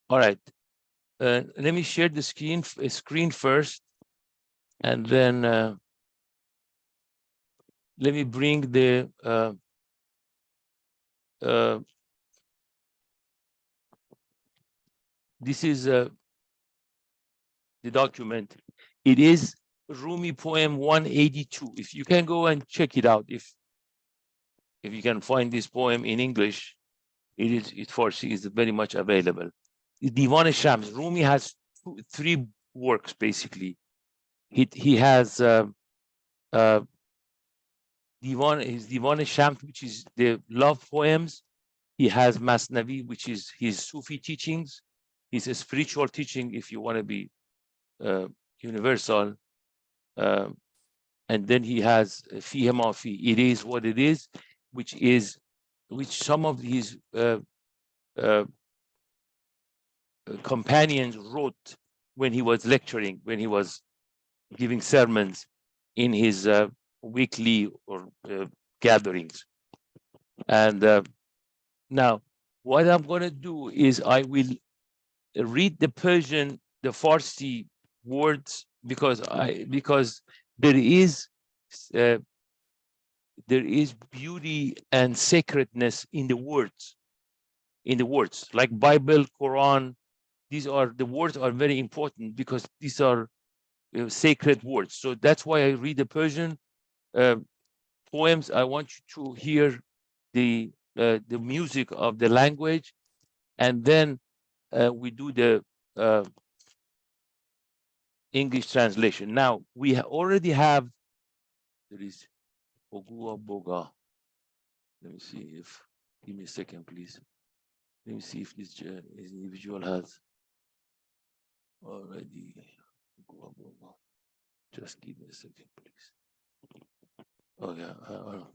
All right. Let me share the screen first, and then let me bring the this is the document. It is Rumi poem 182. If you can go and check it out, if you can find this poem in English, it Farsi is very much available. Divan Shams. Rumi has three works basically. He has Divan Shams, which is the love poems. He has Masnavi, which is his Sufi teachings. His spiritual teaching, if you want to be universal. And then he has Fihe Mafi, it is what it is, which some of his companions wrote when he was lecturing, when he was giving sermons in his weekly or gatherings. And now, what I'm going to do is I will read the Persian, the Farsi words, because there is beauty and sacredness in the words. Like Bible, Quran, the words are very important because these are sacred words. So that's why I read the Persian poems. I want you to hear the music of the language, and then we do the English translation. Now we already have. There is Ogua Boga. Let me see if. Give me a second, please. Let me see if this individual has already. Just give me a second, please. Oh yeah,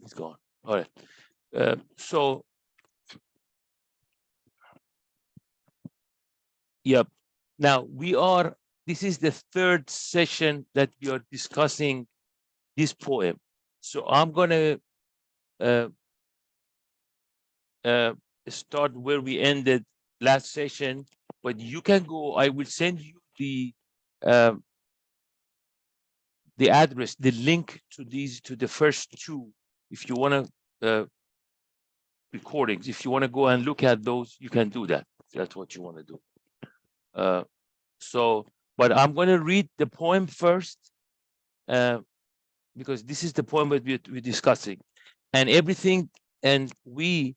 it's gone. All right. So, yep. Now this is the third session that we are discussing this poem. So I'm gonna start where we ended last session, but you can go. I will send you the address, the link to the first two, if you want to recordings. If you want to go and look at those, you can do that. If that's what you want to do. But I'm going to read the poem first, because this is the poem that we're discussing, and everything, and we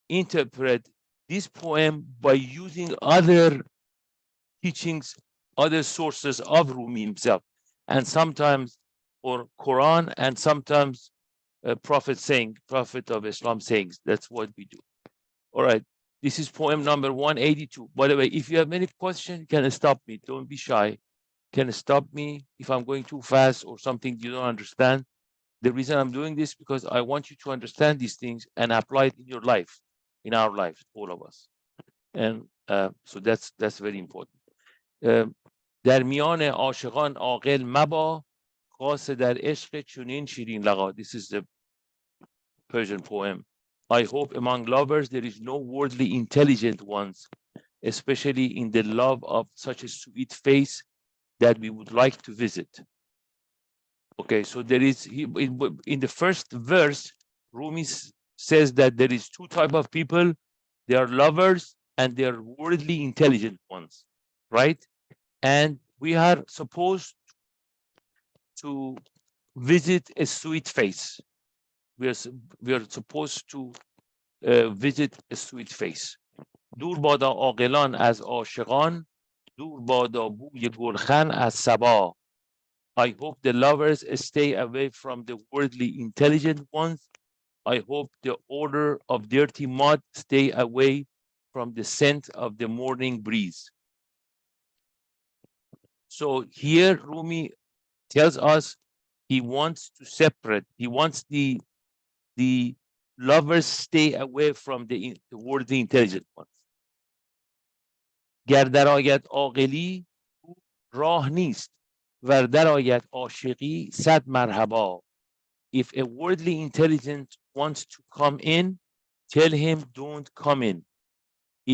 interpret this poem by using other teachings, other sources of Rumi himself, and sometimes or Quran, and sometimes Prophet of Islam sayings. That's what we do. All right. This is poem number 182. By the way, if you have any question, you can stop me. Don't be shy. Can stop me if I'm going too fast or something you don't understand. The reason I'm doing this because I want you to understand these things and apply it in your life, in our lives, all of us. And so that's very important. در میان عاشقان عاقل مبا خاص در عشق چنین شیرین لقا. This is the Persian poem. I hope among lovers there is no worldly intelligent ones, especially in the love of such a sweet face that we would like to visit. Okay, so there is, in the first verse, Rumi says that there is two types of people. They are lovers and they are worldly intelligent ones, right? And we are supposed to visit a sweet face. We are supposed to visit a sweet face. دور بادا عاقلان از عاشقان، دور بادا بوی گلخن از صبا. I hope the lovers stay away from the worldly intelligent ones. I hope the odor of dirty mud stay away from the scent of the morning breeze. So here Rumi tells us he wants to separate. He wants the lovers stay away from the worldly intelligent ones. گر درآید عاقلی راه نیست ور درآید عاشقی صد مرحبا. If a worldly intelligent wants to come in, tell him don't come in.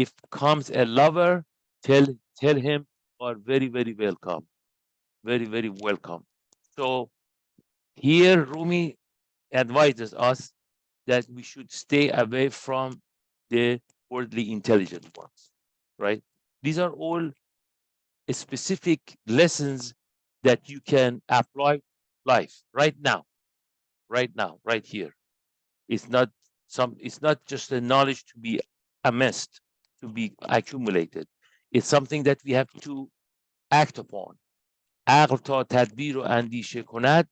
If comes a lover, tell him you are very, very welcome. Very, very welcome. So here Rumi advises us that we should stay away from the worldly intelligent ones, right? These are all specific lessons that you can apply life right now, right here. It's not it's not just a knowledge to be amassed, to be accumulated. It's something that we have to act upon. عقل تا تدبیر و اندیشه کند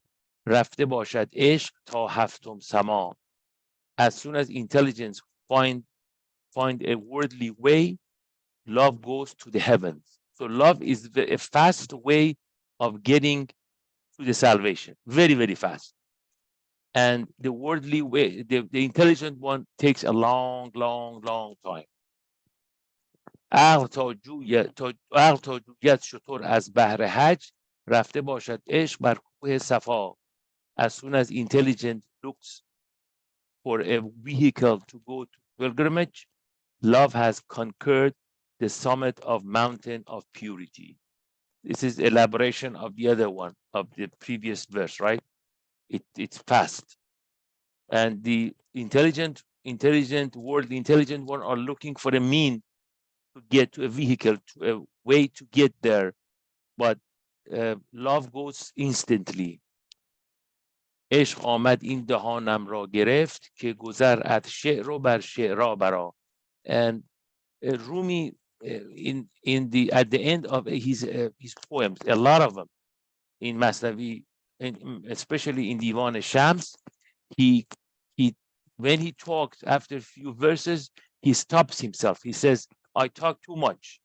رفته باشد عشق تا هفتم سما. As soon as intelligence find a worldly way, love goes to the heavens. So love is a fast way of getting to the salvation, very, very fast. And the worldly way, the intelligent one takes a long, long, long time. عقل تا جوید شتر از بحر حج رفته باشد عشق بر کوه صفا. As soon as intelligence looks for a vehicle to go to pilgrimage, love has conquered the summit of mountain of purity. This is elaboration of the other one, of the previous verse, right? It's fast. And the intelligent world, the intelligent one are looking for a mean to get to a vehicle, to a way to get there. But love goes instantly. عشق آمد این دهانم را گرفت که گذر از شعر و بر شعرا برا. And Rumi, at the end of his poems, a lot of them in Masnavi, especially in Divan Shams, he when he talks after a few verses, he stops himself. He says, I talk too much.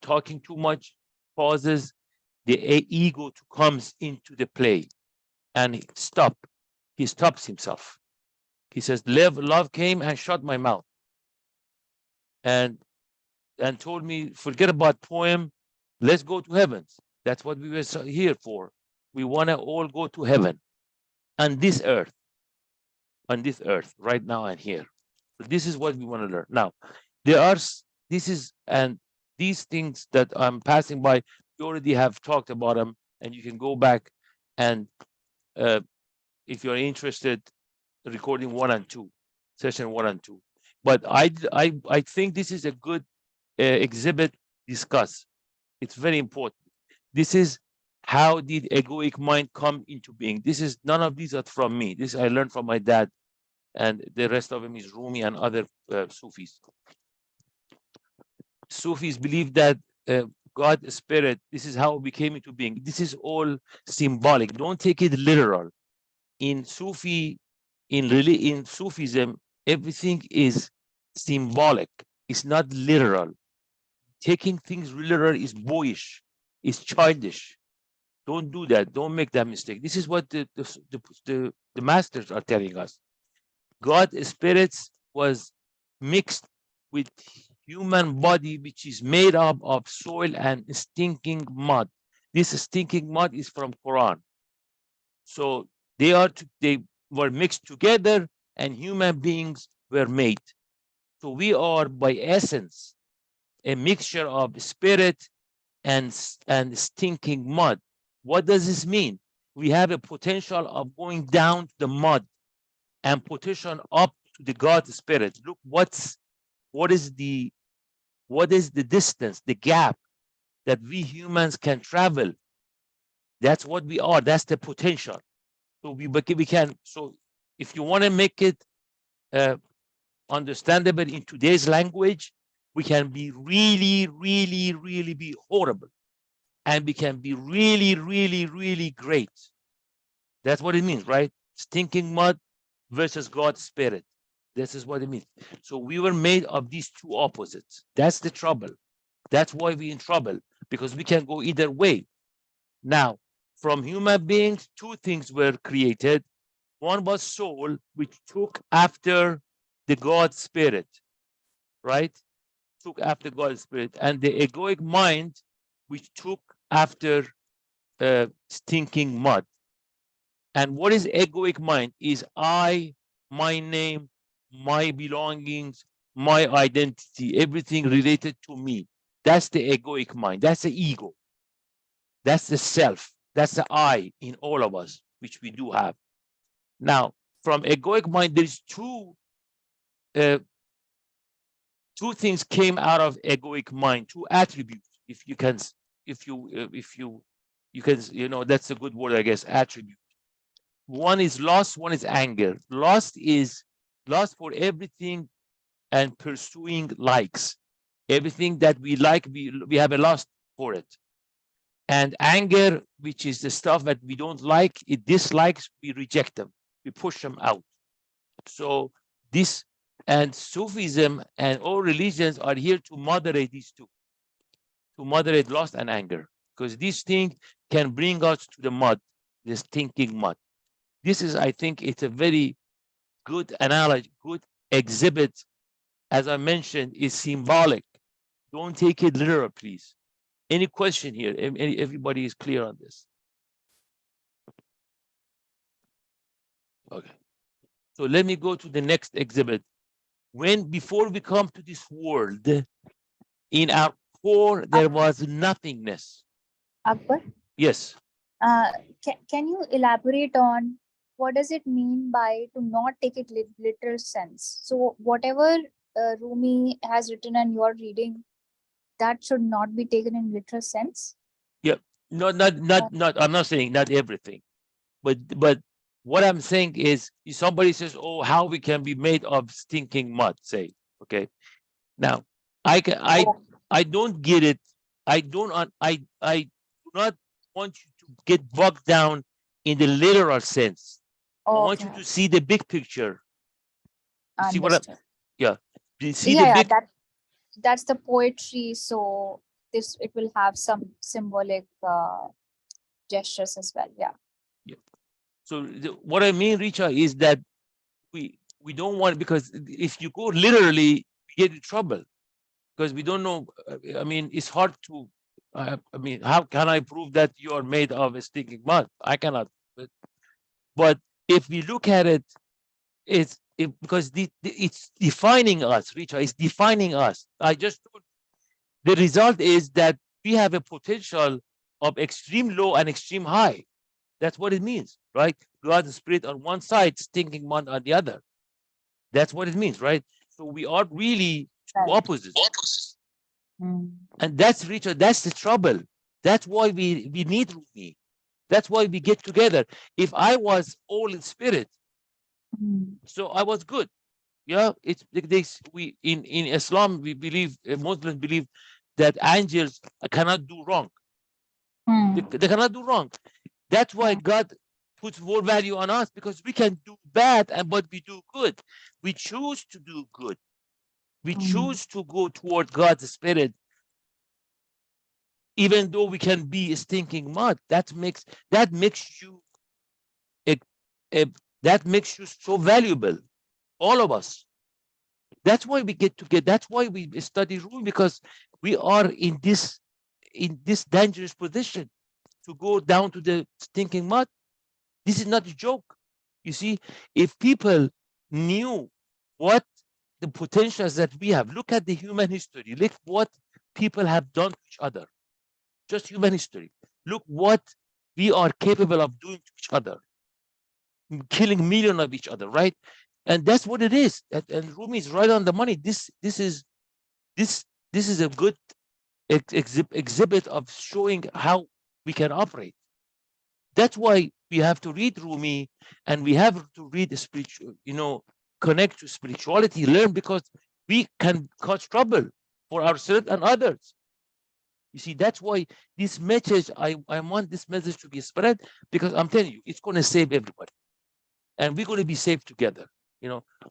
Talking too much causes the ego to comes into the play. And he stops himself. He says, love came and shut my mouth. And told me, forget about poem, let's go to heavens. That's what we were here for. We want to all go to heaven on this earth, right now and here. So this is what we want to learn. Now, these things that I'm passing by, you already have talked about them, and you can go back and if you're interested, recording 1 and 2, session 1 and 2. But I think this is a good exhibit discuss. It's very important. This is how did egoic mind come into being. This is none of these are from me. This I learned from my dad, and the rest of them is Rumi and other Sufis. Sufis believe that God spirit, this is how we came into being. This is all symbolic. Don't take it literal. In Sufism, everything is symbolic. It's not literal. Taking things literal is boyish, is childish. Don't do that. Don't make that mistake. This is what the masters are telling us. God's spirits was mixed with human body, which is made up of soil and stinking mud. This stinking mud is from Quran. So they were mixed together, and human beings were made. So we are by essence a mixture of spirit and stinking mud. What does this mean? We have a potential of going down to the mud and potential up to the God spirit. Look, what is the distance, the gap that we humans can travel? That's what we are. That's the potential. So we can. So if you want to make it understandable in today's language, we can be really, really, really be horrible, and we can be really, really, really great. That's what it means, right? Stinking mud versus God's spirit. This is what it means. So we were made of these two opposites. That's the trouble. That's why we're in trouble, because we can go either way. Now, from human beings, two things were created. One was soul, which took after the God spirit, right? Took after God's spirit, and the egoic mind, which took after stinking mud. And what is egoic mind? Is I, my name, my belongings, my identity, everything related to me. That's the egoic mind. That's the ego. That's the self. That's the I in all of us, which we do have. Now, from egoic mind, there's uh, two things came out of egoic mind, two attributes. If you can, you can, that's a good word, I guess, attribute. One is lust, one is anger. Lust is lust for everything and pursuing likes. Everything that we like, we have a lust for it. And anger, which is the stuff that we don't like, it dislikes, we reject them, we push them out. So this, and Sufism and all religions are here to moderate these two, to moderate lust and anger, because these things can bring us to the mud, this thinking mud. This is, I think, it's a very good analogy, good exhibit. As I mentioned, is symbolic. Don't take it literal, please. Any question here? Everybody is clear on this? Okay. So let me go to the next exhibit. Before we come to this world, in our core, there was nothingness. Akbar, Yes. can you elaborate on what does it mean by to not take it literal sense? So whatever Rumi has written and you are reading, that should not be taken in literal sense. Yeah. No, not. I'm not saying not everything, but what I'm saying is, if somebody says, "Oh, how we can be made of stinking mud?" Say, okay. Now, I don't get it. I don't. I do not want you to get bogged down in the literal sense. I want you Okay, to see the big picture. You see what I? understood. Yeah. You see the Yeah, big. that's the poetry. So this it will have some symbolic gestures as well. Yeah. Yeah. So what I mean, Richa, is that we don't want, because if you go literally, we get in trouble, because we don't know. I mean, it's hard to. I mean, how can I prove that you are made of a stinking mud? I cannot. But if we look at it, because it's defining us, Richa. It's defining us. I just told the result is that we have a potential of extreme low and extreme high. That's what it means, right? God, the spirit on one side, stinking mud on the other. That's what it means, right? So we are really two Right. opposites. Mm. And that's, Richard, that's the trouble. That's why we need Rumi. That's why we get together. If I was all in spirit, Mm. so I was good. Yeah, it's like this. We in Islam we believe, Muslims believe that angels cannot do wrong. Mm. They cannot do wrong. That's why Mm. God puts more value on us, because we can do bad and but we do good. We choose to do good. We Mm. choose to go toward God's spirit, even though we can be a stinking mud. That makes you a, a, that makes you so valuable. All of us. That's why we get together. That's why we study Rumi, because we are in this dangerous position to go down to the stinking mud. This is not a joke. You see, if people knew what the potentials that we have, look at the human history, look what people have done to each other, just human history. Look what we are capable of doing to each other, killing millions of each other, right? And that's what it is. And Rumi is right on the money. This this is a good exhibit of showing how we can operate. That's why we have to read Rumi, and we have to read the spiritual, connect to spirituality, learn, because we can cause trouble for ourselves and others. You see, that's why this message, I want this message to be spread, because I'm telling you, it's going to save everybody. And we're going to be safe together.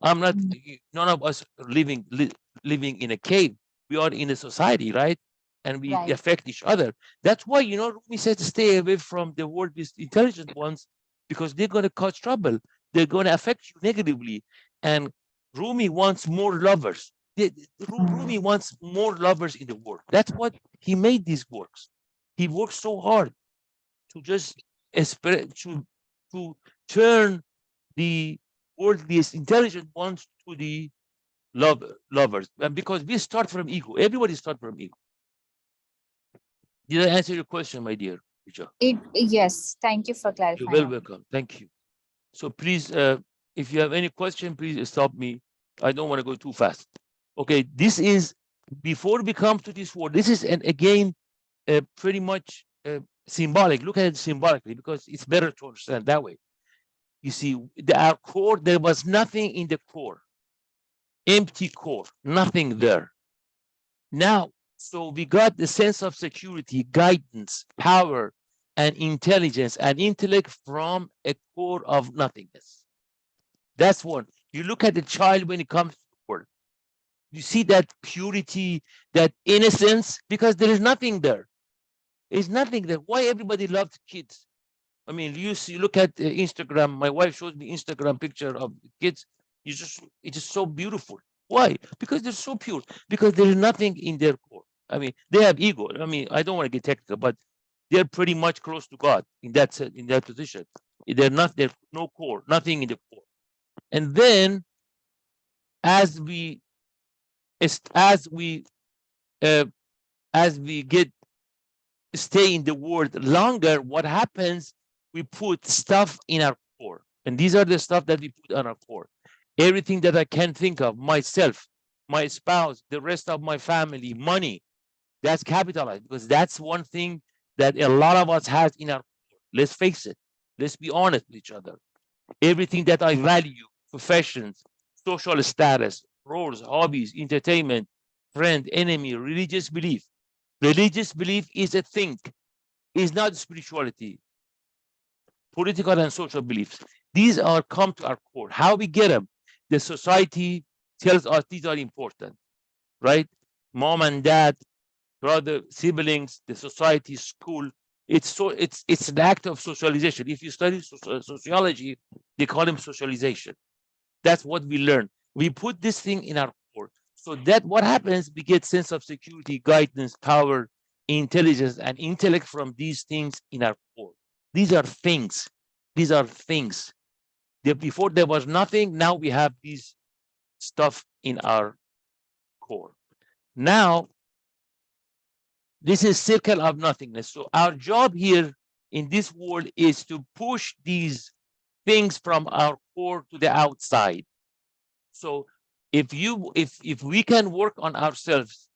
I'm not, Mm. none of us are living in a cave. We are in a society, right? And we Right. affect each other. That's why, Rumi said to stay away from the world with intelligent ones, because they're going to cause trouble. They're going to affect you negatively. And Rumi wants more lovers. Rumi Mm. wants more lovers in the world. That's what he made these works. He worked so hard to just to turn the worldliest intelligent ones to the lovers, and because we start from ego. Everybody start from ego. Did I answer your question, my dear teacher? Yes, thank you for You're clarifying well on. welcome. Thank you. So please, if you have any question, please stop me. I don't want to go too fast. Okay, this is before we come to this word. This is, and again, pretty much symbolic. Look at it symbolically because it's better to understand that way. You see, our core, there was nothing in the core, empty core, nothing there. Now, so we got the sense of security, guidance, power, and intelligence and intellect from a core of nothingness. That's one. You look at the child when it comes to the world. You see that purity, that innocence, because there is nothing there. There's nothing there. Why everybody loves kids? I mean, you see, look at Instagram. My wife shows me Instagram picture of the kids. It's just so beautiful. Why? Because they're so pure. Because there is nothing in their core. I mean, they have ego. I mean, I don't want to get technical, but they're pretty much close to God in that position. They're not. There's no core. Nothing in the core. And then as we as as we uh, as we get stay in the world longer, what happens? We put stuff in our core, and these are the stuff that we put on our core. Everything that I can think of, myself, my spouse, the rest of my family, money, that's capitalized because that's one thing that a lot of us has in our core. Let's face it. Let's be honest with each other. Everything that I value, professions, social status, roles, hobbies, entertainment, friend, enemy, religious belief. Religious belief is a thing, is not spirituality. Political and social beliefs. These are come to our core. How we get them? The society tells us these are important, right? Mom and dad, brother, siblings, the society, school. It's an act of socialization. If you study sociology, they call them socialization. That's what we learn. We put this thing in our core. So that what happens, we get sense of security, guidance, power, intelligence, and intellect from these things in our core. These are things. These are things. Before there was nothing, now we have these stuff in our core. Now, this is circle of nothingness. So our job here in this world is to push these things from our core to the outside. So if we can work on ourselves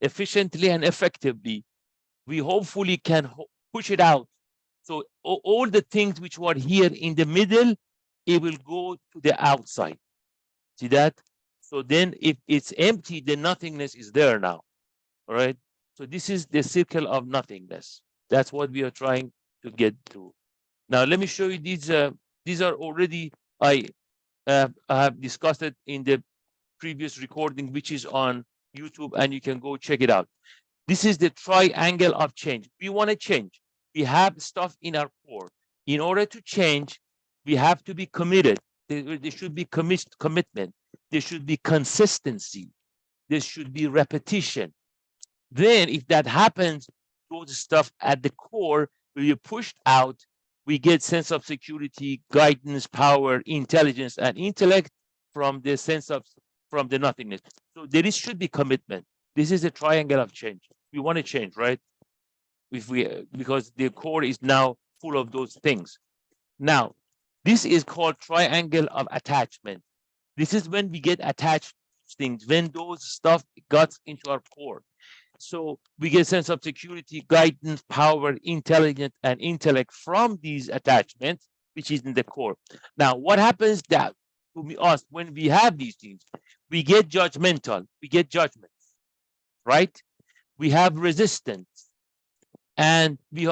efficiently and effectively, we hopefully can push it out. So all the things which were here in the middle, it will go to the outside. See that? So then if it's empty, the nothingness is there now. All right. So this is the circle of nothingness. That's what we are trying to get to. Now let me show you these. These are already I have discussed it in the previous recording, which is on YouTube, and you can go check it out. This is the triangle of change. We want to change. We have stuff in our core. In order to change, we have to be committed. There should be commitment. There should be consistency. There should be repetition. Then, if that happens, those stuff at the core will be pushed out. We get sense of security, guidance, power, intelligence, and intellect from the sense of from the nothingness. So there is should be commitment. This is a triangle of change. We want to change, right? If we because the core is now full of those things. Now, this is called triangle of attachment. This is when we get attached to things, when those stuff got into our core. So we get a sense of security, guidance, power, intelligence, and intellect from these attachments, which is in the core. Now, what happens that to us when we have these things? We get judgmental, we get judgments, right? We have resistance, and we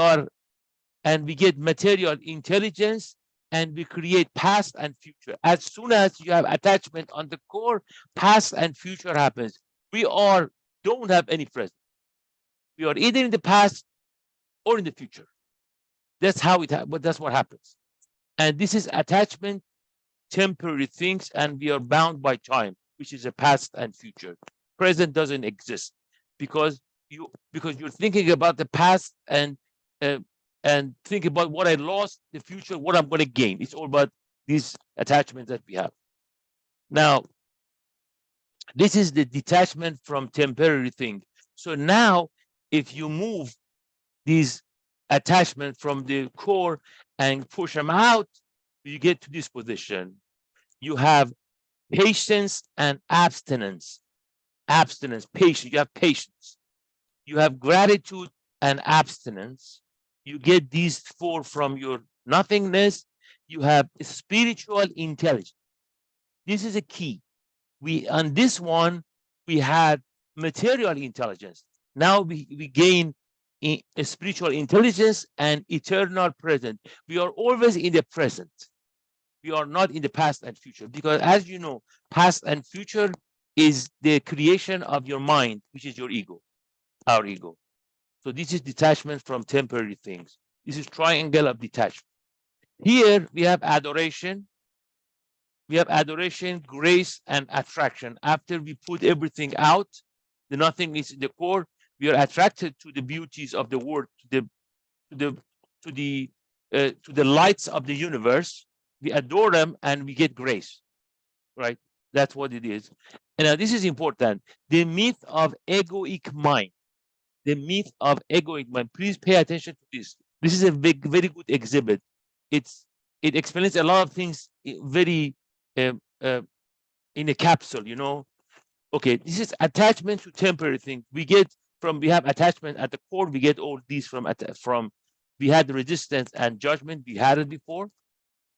get material intelligence, and we create past and future. As soon as you have attachment on the core, past and future happens. We don't have any present. We are either in the past or in the future. That's how but that's what happens. And this is attachment, temporary things, and we are bound by time, which is a past and future. Present doesn't exist because you're thinking about the past uh, and think about what I lost, the future, what I'm going to gain. It's all about these attachments that we have. Now, This is the detachment from temporary thing. So now, if you move these attachment from the core and push them out, you get to this position. You have patience and abstinence. Abstinence, patience. You have patience. You have gratitude and abstinence. You get these four from your nothingness. You have spiritual intelligence. This is a key. We on this one we had material intelligence. Now we gain a spiritual intelligence and eternal present. We are always in the present. We are not in the past and future, because as you know, past and future is the creation of your mind, which is your ego, our ego. So this is detachment from temporary things. This is triangle of detachment. Here we have adoration. We have adoration, grace, and attraction. After we put everything out, the nothing is in the core. We are attracted to the beauties of the world, to the to the to the lights of the universe. We adore them and we get grace. Right? That's what it is. And now this is important. The myth of egoic mind. The myth of egoic mind. Please pay attention to this. This is a very good exhibit. It's it explains a lot of things very uh, uh, in a capsule. You know. Okay, this is attachment to temporary things. We have attachment at the core. We get all these from. We had resistance and judgment. We had it before.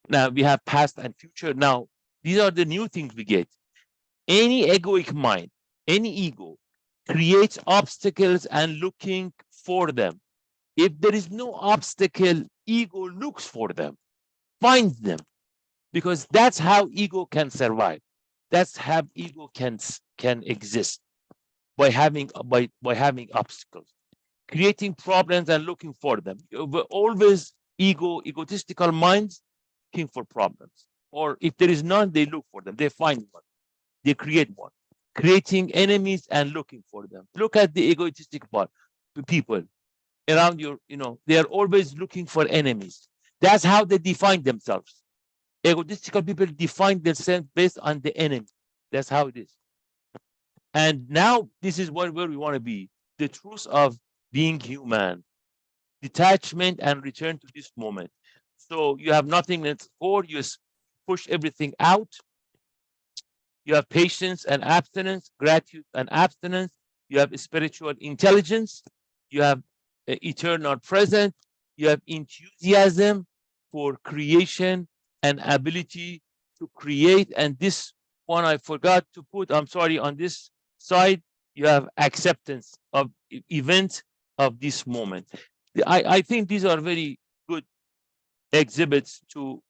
Now we have past and future. Now these are the new things we get. Any egoic mind, any ego, creates obstacles and looking for them. If there is no obstacle, ego looks for them, finds them, because that's how ego can survive. That's how ego can exist, by having obstacles, creating problems and looking for them. We're always egotistical minds looking for problems, or if there is none, they look for them. They find one. They create one, creating enemies and looking for them. Look at the egotistic part. The people around they are always looking for enemies. That's how they define themselves. Egotistical people define themselves based on the enemy. That's how it is. And now this is where we want to be. The truth of being human, detachment and return to this moment. So you have nothing that's core, you push everything out. You have patience and abstinence, gratitude and abstinence. You have spiritual intelligence. You have eternal present. You have enthusiasm for creation and ability to create. And this one I forgot to put, I'm sorry, on this side, you have acceptance of events of this moment. I think these are very good exhibits to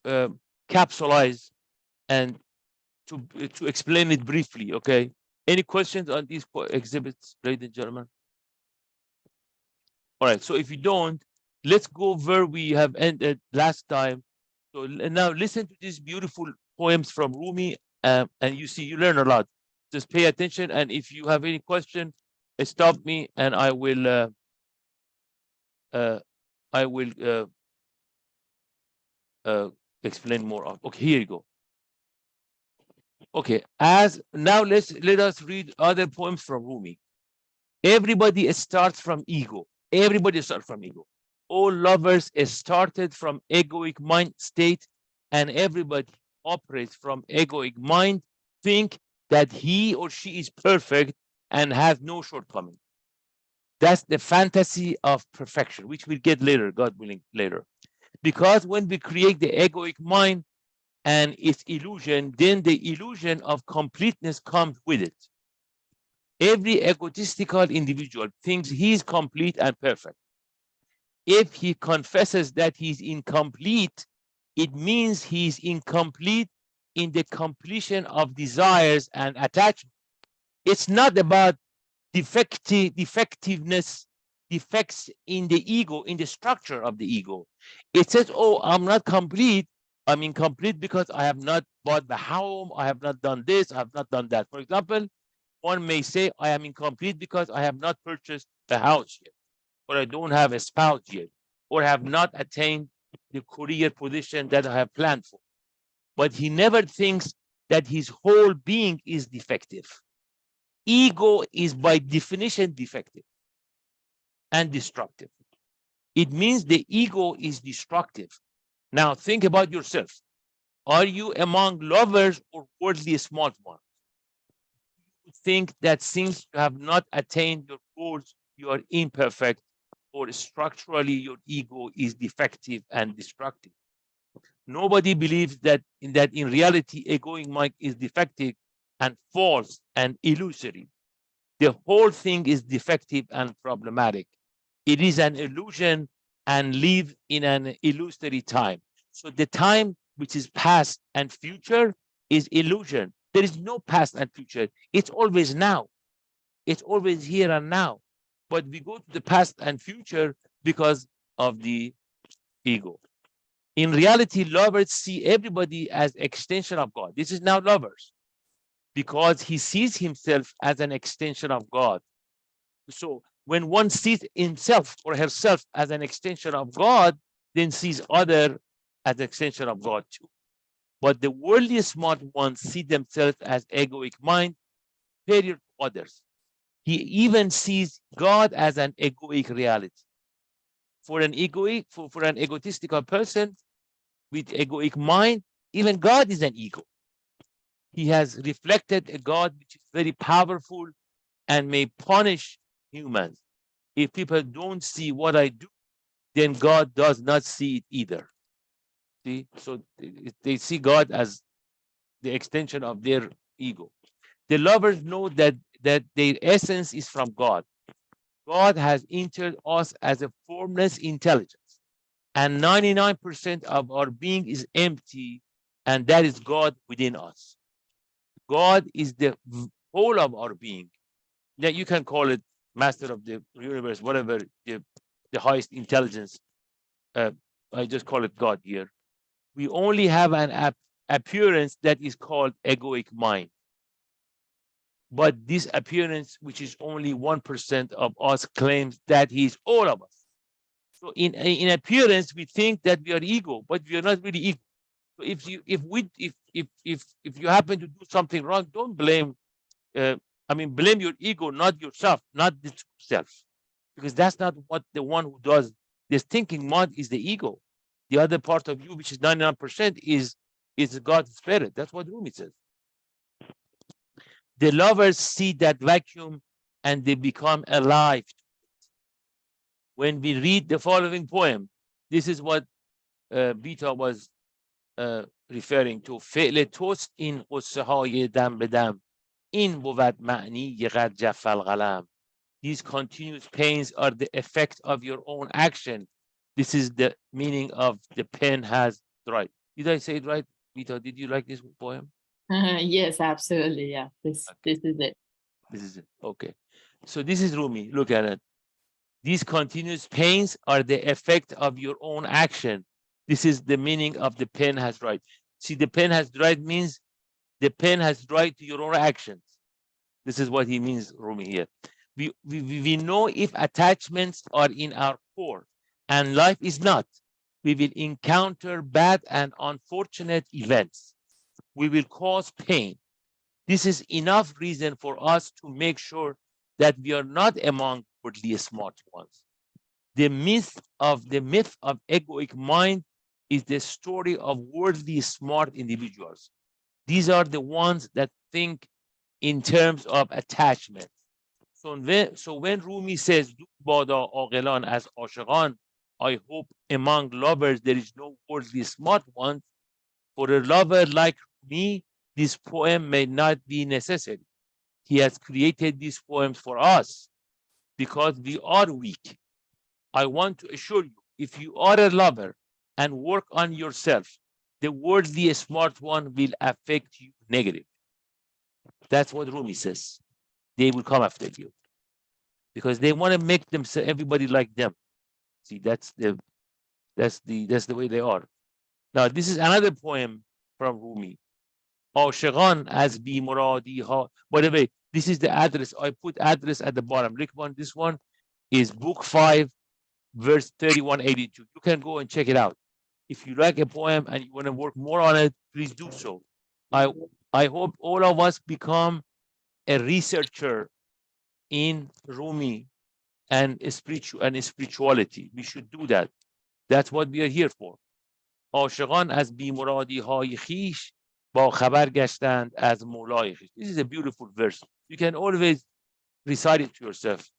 uh, capsulize and to explain it briefly. Okay. Any questions on these exhibits, ladies and gentlemen? All right. So if you don't, let's go where we have ended last time. So now listen to these beautiful poems from Rumi, and you learn a lot. Just pay attention, and if you have any question, stop me, and I will uh, I will explain more. Okay, here you go. Okay, as now let us read other poems from Rumi. Everybody starts from ego. Everybody starts from ego. All lovers started from egoic mind state, and everybody operates from egoic mind, think that he or she is perfect and has no shortcoming. That's the fantasy of perfection, which we'll get later, God willing, later. Because when we create the egoic mind and its illusion, then the illusion of completeness comes with it. Every egotistical individual thinks he is complete and perfect. If he confesses that he's incomplete, it means he's incomplete in the completion of desires and attachment. It's not about defectiveness, defects in the ego, in the structure of the ego. It says, oh, I'm not complete. I'm incomplete because I have not bought the home. I have not done this. I have not done that. For example, one may say, I am incomplete because I have not purchased the house yet, or I don't have a spouse yet, or have not attained the career position that I have planned for. But he never thinks that his whole being is defective. Ego is by definition defective and destructive. It means the ego is destructive. Now think about yourself. Are you among lovers or worldly smart ones? You think that since you have not attained your goals, you are imperfect, or structurally your ego is defective and destructive. Nobody believes that in reality, egoic mind is defective and false and illusory. The whole thing is defective and problematic. It is an illusion and live in an illusory time. So the time which is past and future is illusion. There is no past and future. It's always now. It's always here and now. But we go to the past and future because of the ego. In reality, lovers see everybody as extension of God. This is now lovers because he sees himself as an extension of God. So when one sees himself or herself as an extension of God, then sees other as an extension of God too. But the worldly smart ones see themselves as egoic mind, superior to others. He even sees God as an egoic reality. For an egotistical person with egoic mind, even God is an ego. He has reflected a God which is very powerful and may punish humans. If people don't see what I do, then God does not see it either. See, so they see God as the extension of their ego. The lovers know that their essence is from God. God has entered us as a formless intelligence, and 99% of our being is empty, and that is God within us. God is the whole of our being. Now you can call it master of the universe, whatever the highest intelligence. Uh, I just call it God here. We only have an appearance that is called egoic mind. But this appearance, which is only 1% of us, claims that he is all of us. So in appearance, we think that we are ego, but we are not really ego. So if you happen to do something wrong, don't blame. Blame your ego, not yourself, not the self, because that's not what the one who does this thinking mind is the ego. The other part of you, which is 99%, is God's spirit. That's what Rumi says. The lovers see that vacuum and they become alive. When we read the following poem, this is what Bita was referring to. فعل توست این قصه های دم به دم این بود معنی قد جف القلم. These continuous pains are the effect of your own action. This is the meaning of the pen has dried. Did I say it right, Bita? Did you like this poem? Yes, absolutely. Yeah, this is it. This is it. Okay. So this is Rumi. Look at it. These continuous pains are the effect of your own action. This is the meaning of the pen has dried. See, the pen has dried means the pen has dried to your own actions. This is what he means, Rumi, here. We know if attachments are in our core and life is not, we will encounter bad and unfortunate events. We will cause pain. This is enough reason for us to make sure that we are not among worldly smart ones. The myth of egoic mind is the story of worldly smart individuals. These are the ones that think in terms of attachment. So when Rumi says, "Bada aqilan as ashiqan," I hope among lovers there is no worldly smart ones. For a lover like me, this poem may not be necessary. He has created these poems for us because we are weak. I want to assure you, if you are a lover and work on yourself, the worldly smart one will affect you negative. That's what Rumi says. They will come after you because they want to make them everybody like them. See, that's the way they are. Now, this is another poem from Rumi. عاشقان از بیمرادی ها. By the way, this is the address. I put address at the bottom. Rickman, this one is book 5, verse 3182. You can go and check it out. If you like a poem and you want to work more on it, please do so. I hope all of us become a researcher in Rumi and spirituality. We should do that. That's what we are here for. عاشقان از بیمرادی های خیش با خبر گشتند از مولای خیش. This is a beautiful verse. You can always recite it to yourself.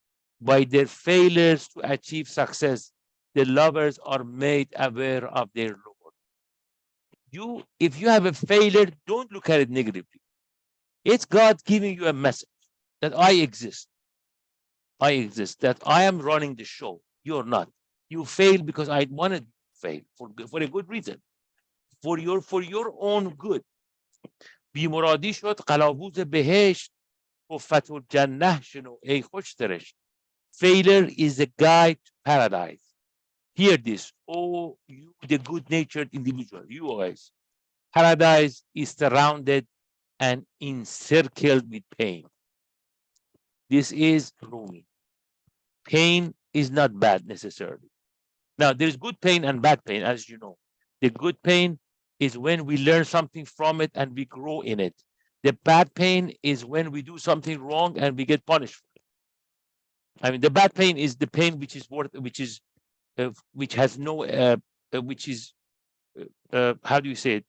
By their failures to achieve success, the lovers are made aware of their Lord. If you have a failure, don't look at it negatively. It's God giving you a message that I exist. I exist, that I am running the show. You're not. You failed because I wanted you to fail for a good reason. For your own good. بیمرادی شد قلاووز بهشت و الجنه شنو ای خوشترش. Failure is a guide to paradise. Hear this, oh you the good-natured individual, you guys. Paradise is surrounded and encircled with pain. This is Rumi. Pain is not bad necessarily. Now, there's good pain and bad pain, as you know. The good pain is when we learn something from it and we grow in it. The bad pain is when we do something wrong and we get punished for it. I mean, the bad pain is the pain which is which has no, which is, how do you say it?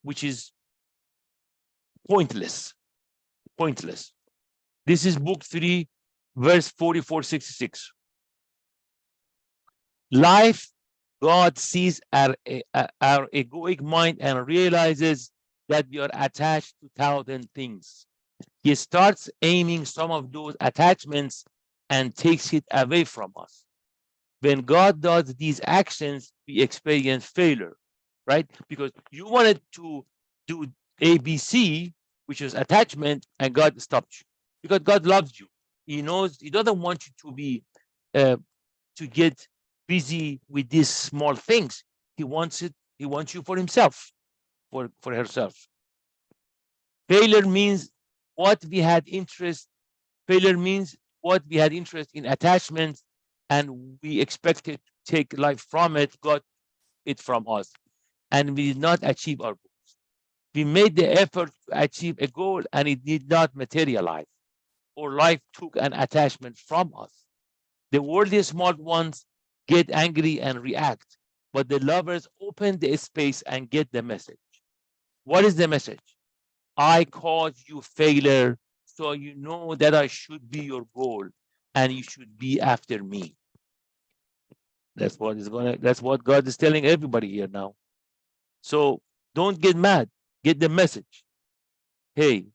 Which is pointless. Pointless. This is book 3, verse 44-66. Life, God sees our egoic mind and realizes that we are attached to 1,000 things. He starts aiming some of those attachments and takes it away from us. When God does these actions, we experience failure, right? Because you wanted to do ABC, which is attachment, and God stopped you. Because God loves you. He knows He doesn't want you to be to get busy with these small things. He wants you for Himself, for herself. Failure means what we had interest. Failure means what we had interest in attachments, and we expected to take life from it, got it from us, and we did not achieve our goals. We made the effort to achieve a goal, and it did not materialize, or life took an attachment from us. The worldly smart ones get angry and react, but the lovers open the space and get the message. What is the message? I caused you failure, so you know that I should be your goal, and you should be after me. That's what God is telling everybody here now. So don't get mad. Get the message. Hey,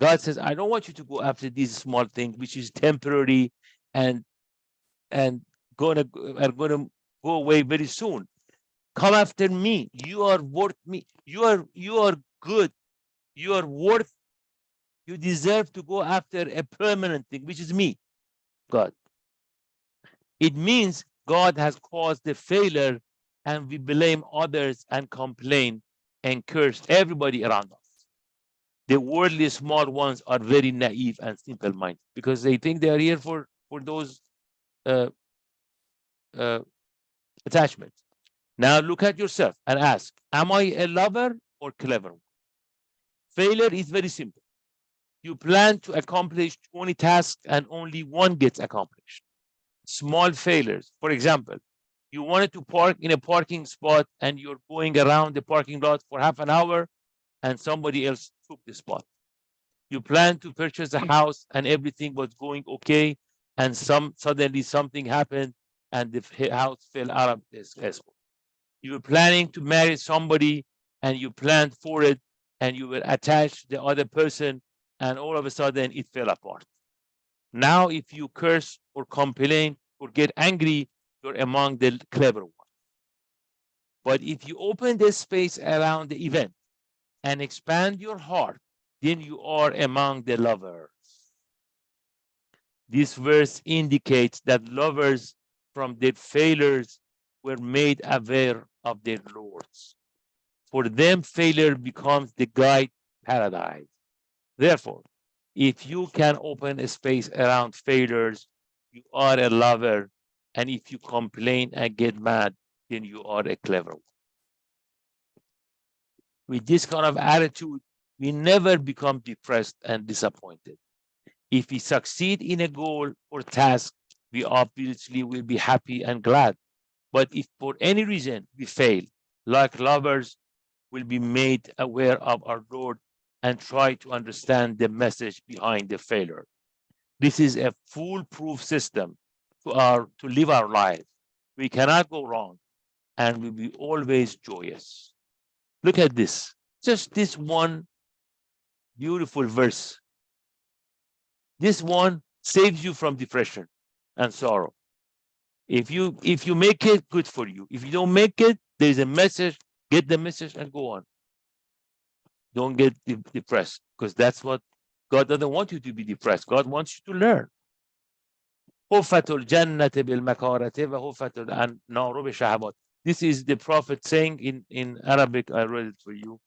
God says, I don't want you to go after these small things, which is temporary and are gonna go away very soon. Come after me. You are worth me. You are good. You are worth. You deserve to go after a permanent thing, which is me, God. It means God has caused the failure, and we blame others and complain and curse everybody around us. The worldly small ones are very naive and simple-minded because they think they are here for those attachments. Now look at yourself and ask, am I a lover or clever? Failure is very simple. You plan to accomplish 20 tasks and only one gets accomplished. Small failures. For example, you wanted to park in a parking spot and you're going around the parking lot for half an hour and somebody else took the spot. You plan to purchase a house and everything was going okay, and suddenly something happened and the house fell out of the escrow. You were planning to marry somebody and you planned for it and you were attached to the other person, and all of a sudden it fell apart. Now, if you curse or complain or get angry, you're among the clever ones. But if you open the space around the event and expand your heart, then you are among the lovers. This verse indicates that lovers from their failures were made aware of their lords. For them, failure becomes the guide to paradise. Therefore, if you can open a space around failures, you are a lover. And if you complain and get mad, then you are a clever one. With this kind of attitude, we never become depressed and disappointed. If we succeed in a goal or task, we obviously will be happy and glad. But if for any reason we fail, like lovers, will be made aware of our Lord and try to understand the message behind the failure. This is a foolproof system to live our lives. We cannot go wrong and we'll be always joyous. Look at this. Just this one beautiful verse. This one saves you from depression and sorrow. If you make it, good for you. If you don't make it, there's a message. Get the message and go on. Don't get depressed, because that's what God doesn't want you to be depressed. God wants you to learn. This is the Prophet saying in Arabic. I read it for you.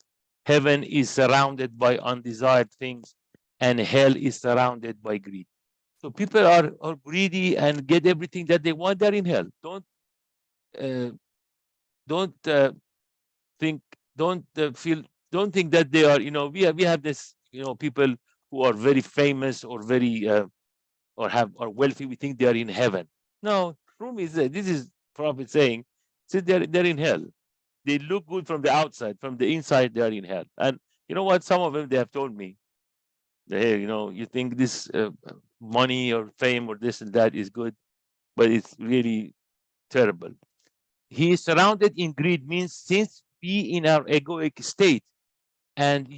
Heaven is surrounded by undesired things, and hell is surrounded by greed. So people are greedy and get everything that they want. They're in hell. Uh, don't think. Don't feel. Don't think that they are. We have this. People who are very famous or very or are wealthy. We think they are in heaven. No, Rumi is this is Prophet saying, see, they're in hell. They look good from the outside. From the inside, they are in hell. And you know what? Some of them, they have told me, hey, you think this money or fame or this and that is good, but it's really terrible. He is surrounded in greed means since we in our egoic state and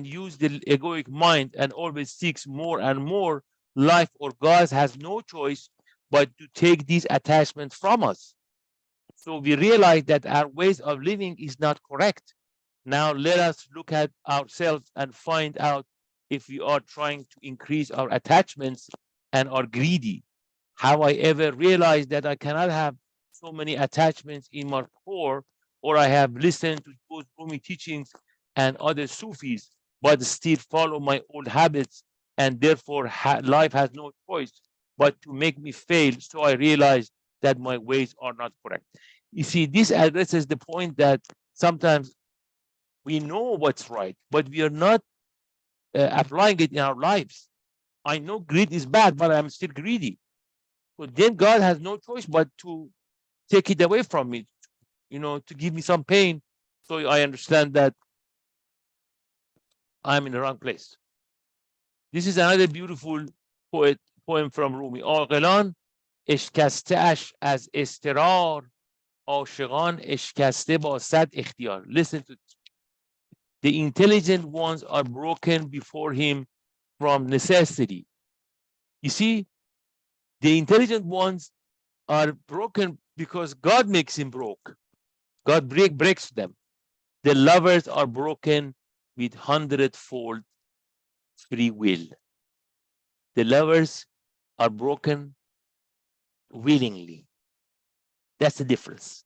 use the egoic mind and always seeks more and more, life or God has no choice but to take these attachments from us. So we realize that our ways of living is not correct. Now let us look at ourselves and find out if we are trying to increase our attachments and are greedy. How I ever realized that I cannot have so many attachments in my core, or I have listened to both Rumi teachings and other Sufis, but still follow my old habits, and therefore life has no choice but to make me fail. So I realized that my ways are not correct. You see, this addresses the point that sometimes we know what's right, but we are not applying it in our lives. I know greed is bad, but I'm still greedy. So then God has no choice but to take it away from me, to give me some pain. So I understand that I'm in the wrong place. This is another beautiful poem from Rumi. عاقلان اشکسته اش از اضطرار، عاشقان اشکسته با صد اختیار. Listen to this. The intelligent ones are broken before him from necessity. You see, the intelligent ones are broken because God makes him broke. God breaks them. The lovers are broken with 100-fold free will. The lovers are broken willingly. That's the difference.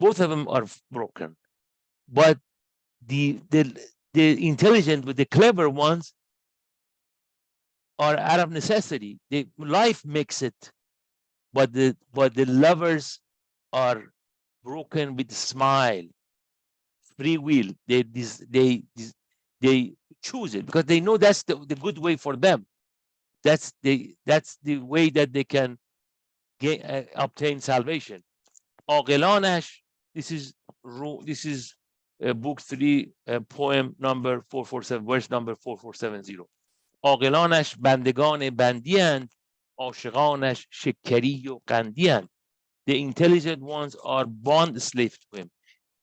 Both of them are broken. But the intelligent, with the clever ones, are out of necessity. Life makes it, but the lovers are broken with smile, free will. They choose it because they know that's the good way for them. That's the way that they can obtain salvation. عاقلانش, this is book 3, poem number 447, verse number 4470. عاقلانش بندگان بندی اند، عاشقانش شکری و قندی اند. The intelligent ones are bond slaves to him.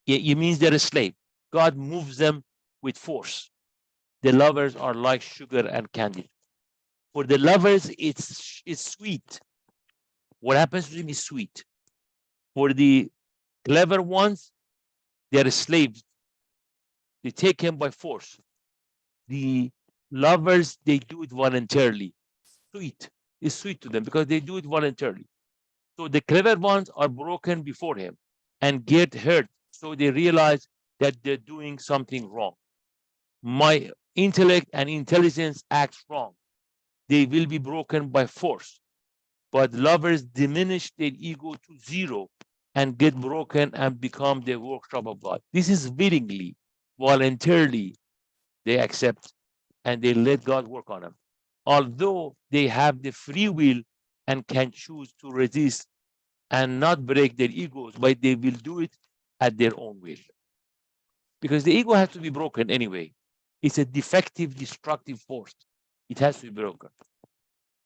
It means they're a slave. God moves them with force. The lovers are like sugar and candy. For the lovers, it's sweet. What happens to them is sweet. For the clever ones, they're slaves. They take him by force. The lovers, they do it voluntarily. Sweet. It's sweet to them because they do it voluntarily. So the clever ones are broken before him and get hurt. So they realize that they're doing something wrong. My intellect and intelligence acts wrong. They will be broken by force. But lovers diminish their ego to zero and get broken and become the workshop of God. This is willingly, voluntarily. they accept, and they let God work on them. Although they have the free will and can choose to resist and not break their egos, but they will do it at their own will. Because the ego has to be broken anyway. It's a defective, destructive force. It has to be broken.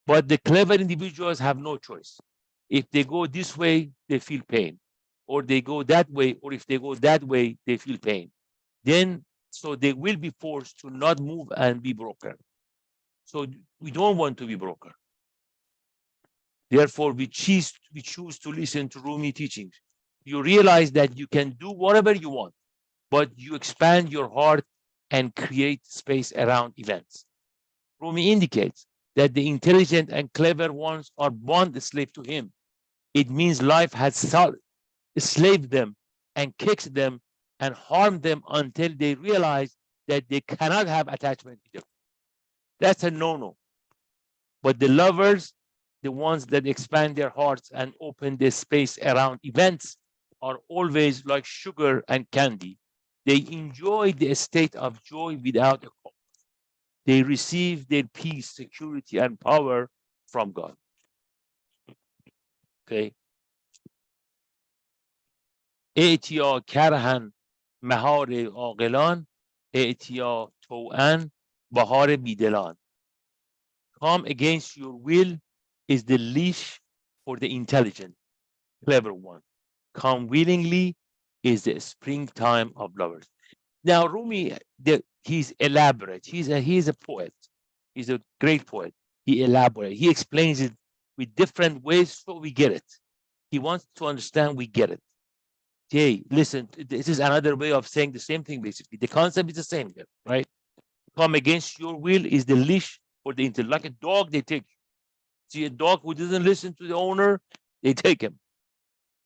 But the clever individuals have no choice. If they go this way, they feel pain. Or they go that way, or if they go that way, they feel pain. Then, so they will be forced to not move and be broken. So we don't want to be broken. Therefore, we choose to listen to Rumi teachings. You realize that you can do whatever you want, but you expand your heart and create space around events. Rumi indicates that the intelligent and clever ones are bond slave to him. It means life has enslaved them and kicks them and harmed them until they realize that they cannot have attachment to them. That's a no-no. But the lovers, the ones that expand their hearts and open their space around events, are always like sugar and candy. They enjoy the state of joy without a cost. They receive their peace, security, and power from God. Okay. اعتیا کرهن مهار عاقلان اعتیا توأن بهار بیدلان. Come against your will is the leash for the intelligent, clever one. Come willingly is the springtime of lovers. Now, Rumi, he's elaborate. He's a poet. He's a great poet. He elaborates. He explains it with different ways so we get it. He wants to understand we get it. Hey, listen, this is another way of saying the same thing, basically. The concept is the same, right? Come against your will is the leash for the intellect. Like a dog, they take you. See a dog who doesn't listen to the owner, they take him.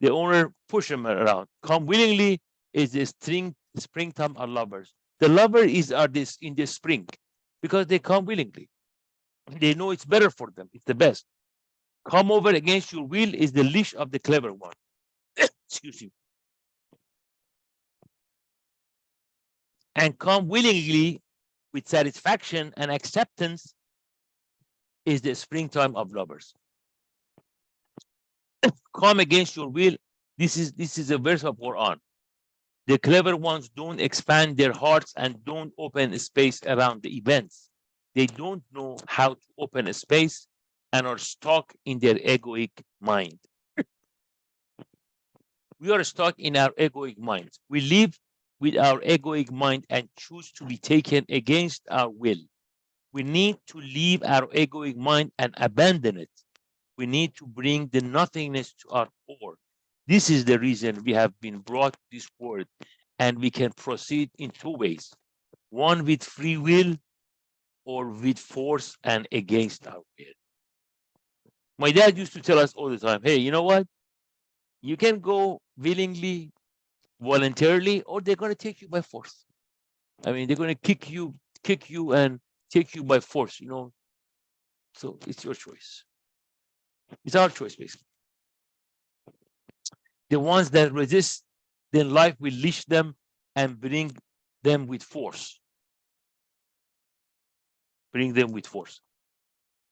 The owner push him around. Come willingly is the springtime of lovers. The lover are this in the spring because they come willingly. They know it's better for them. It's the best. Come over against your will is the leash of the clever one. Excuse me. And come willingly with satisfaction and acceptance is the springtime of lovers. Come against your will. This is a verse of Quran. The clever ones don't expand their hearts and don't open a space around the events. They don't know how to open a space and are stuck in their egoic mind. We are stuck in our egoic minds. We live with our egoic mind and choose to be taken against our will. We need to leave our egoic mind and abandon it. We need to bring the nothingness to our core. This is the reason we have been brought to this world, and we can proceed in two ways. One with free will, or with force and against our will. My dad used to tell us all the time, hey, you know what? You can go willingly, voluntarily, or they're going to take you by force. I mean, they're going to kick you and take you by force, So it's your choice. It's our choice, basically. The ones that resist, then life will leash them and bring them with force. Bring them with force.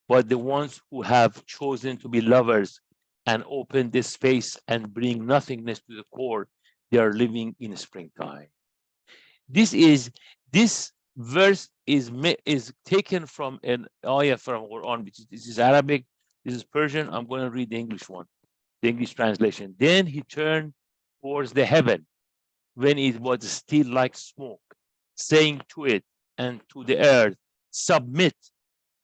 But the ones who have chosen to be lovers and open this space and bring nothingness to the core, they are living in springtime. This verse is taken from an ayah from Quran, which this is Arabic, this is Persian. I'm going to read the English one, the English translation. Then he turned towards the heaven when it was still like smoke, saying to it and to the earth, submit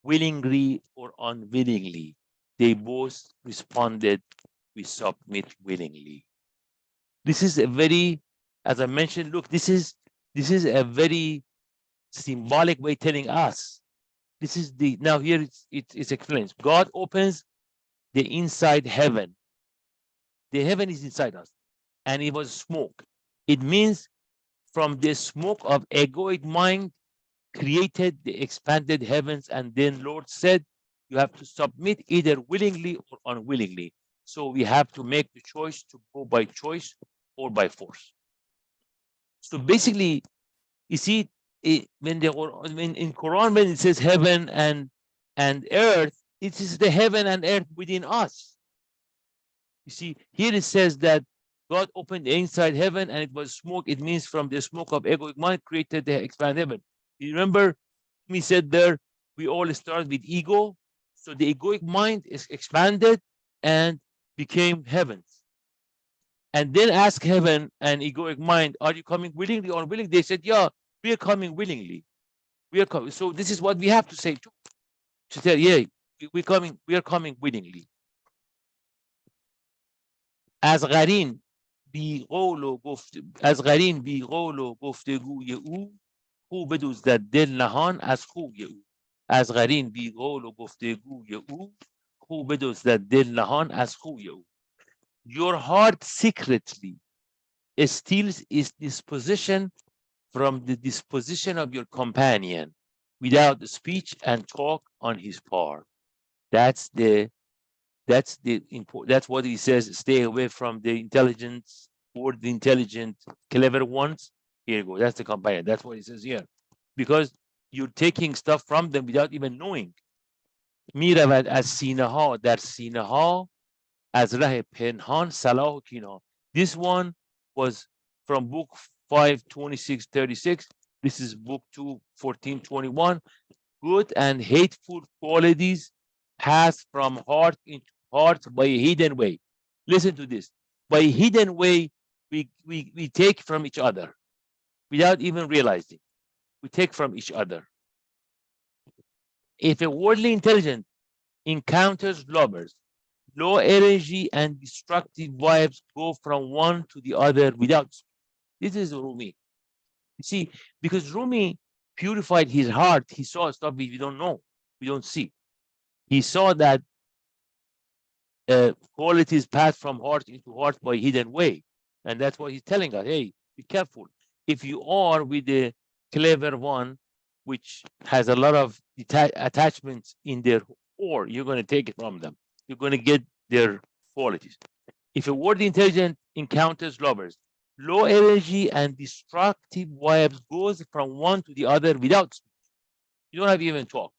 willingly or unwillingly. They both responded, we submit willingly. This is a very, as I mentioned, look, this is a very symbolic way telling us. This is now here it explains. God opens the inside heaven. The heaven is inside us, and it was smoke. It means from the smoke of egoic mind created the expanded heavens, and then Lord said, you have to submit either willingly or unwillingly. So we have to make the choice to go by choice or by force. So basically, you see, when in Quran, when it says heaven and earth, it is the heaven and earth within us. You see, here it says that God opened the inside heaven and it was smoke. It means from the smoke of egoic mind created the expanded heaven. You remember me said there, we all start with ego. So the egoic mind is expanded and became heavens. And then ask heaven and egoic mind, are you coming willingly or unwillingly? They said, yeah, we are coming willingly. We are coming. So this is what we have to say too. To tell, yeah, we are coming willingly. از قرین بی قول و گفتگوی او خو بدزدد دل نهان از خوی او. از قرین بی قول و گفتگوی او خو بدزدد دل نهان از خوی او. Your heart secretly steals its disposition from the disposition of your companion without speech and talk on his part. That's what he says. Stay away from the intelligence or the intelligent, clever ones. Here you go. That's the companion. That's what he says here, because you're taking stuff from them without even knowing. میرود از سینه ها در سینه ها از ره پنهان صلاح و کینا. This one was from book 5:26-36. This is book 2:14-21. Good and hateful qualities pass from heart into heart by a hidden way. Listen to this. By a hidden way, we take from each other without even realizing. We take from each other. If a worldly intelligence encounters lovers, low energy and destructive vibes go from one to the other without. This is Rumi. You see, because Rumi purified his heart, he saw stuff we don't know, we don't see. He saw that qualities pass from heart into heart by hidden way. And that's what he's telling us. Hey, be careful. If you are with the clever one, which has a lot of attachments in their core, you're going to take it from them. You're going to get their qualities. If a world intelligent encounters lovers, low energy and destructive vibes goes from one to the other without speech. You don't have to even talk.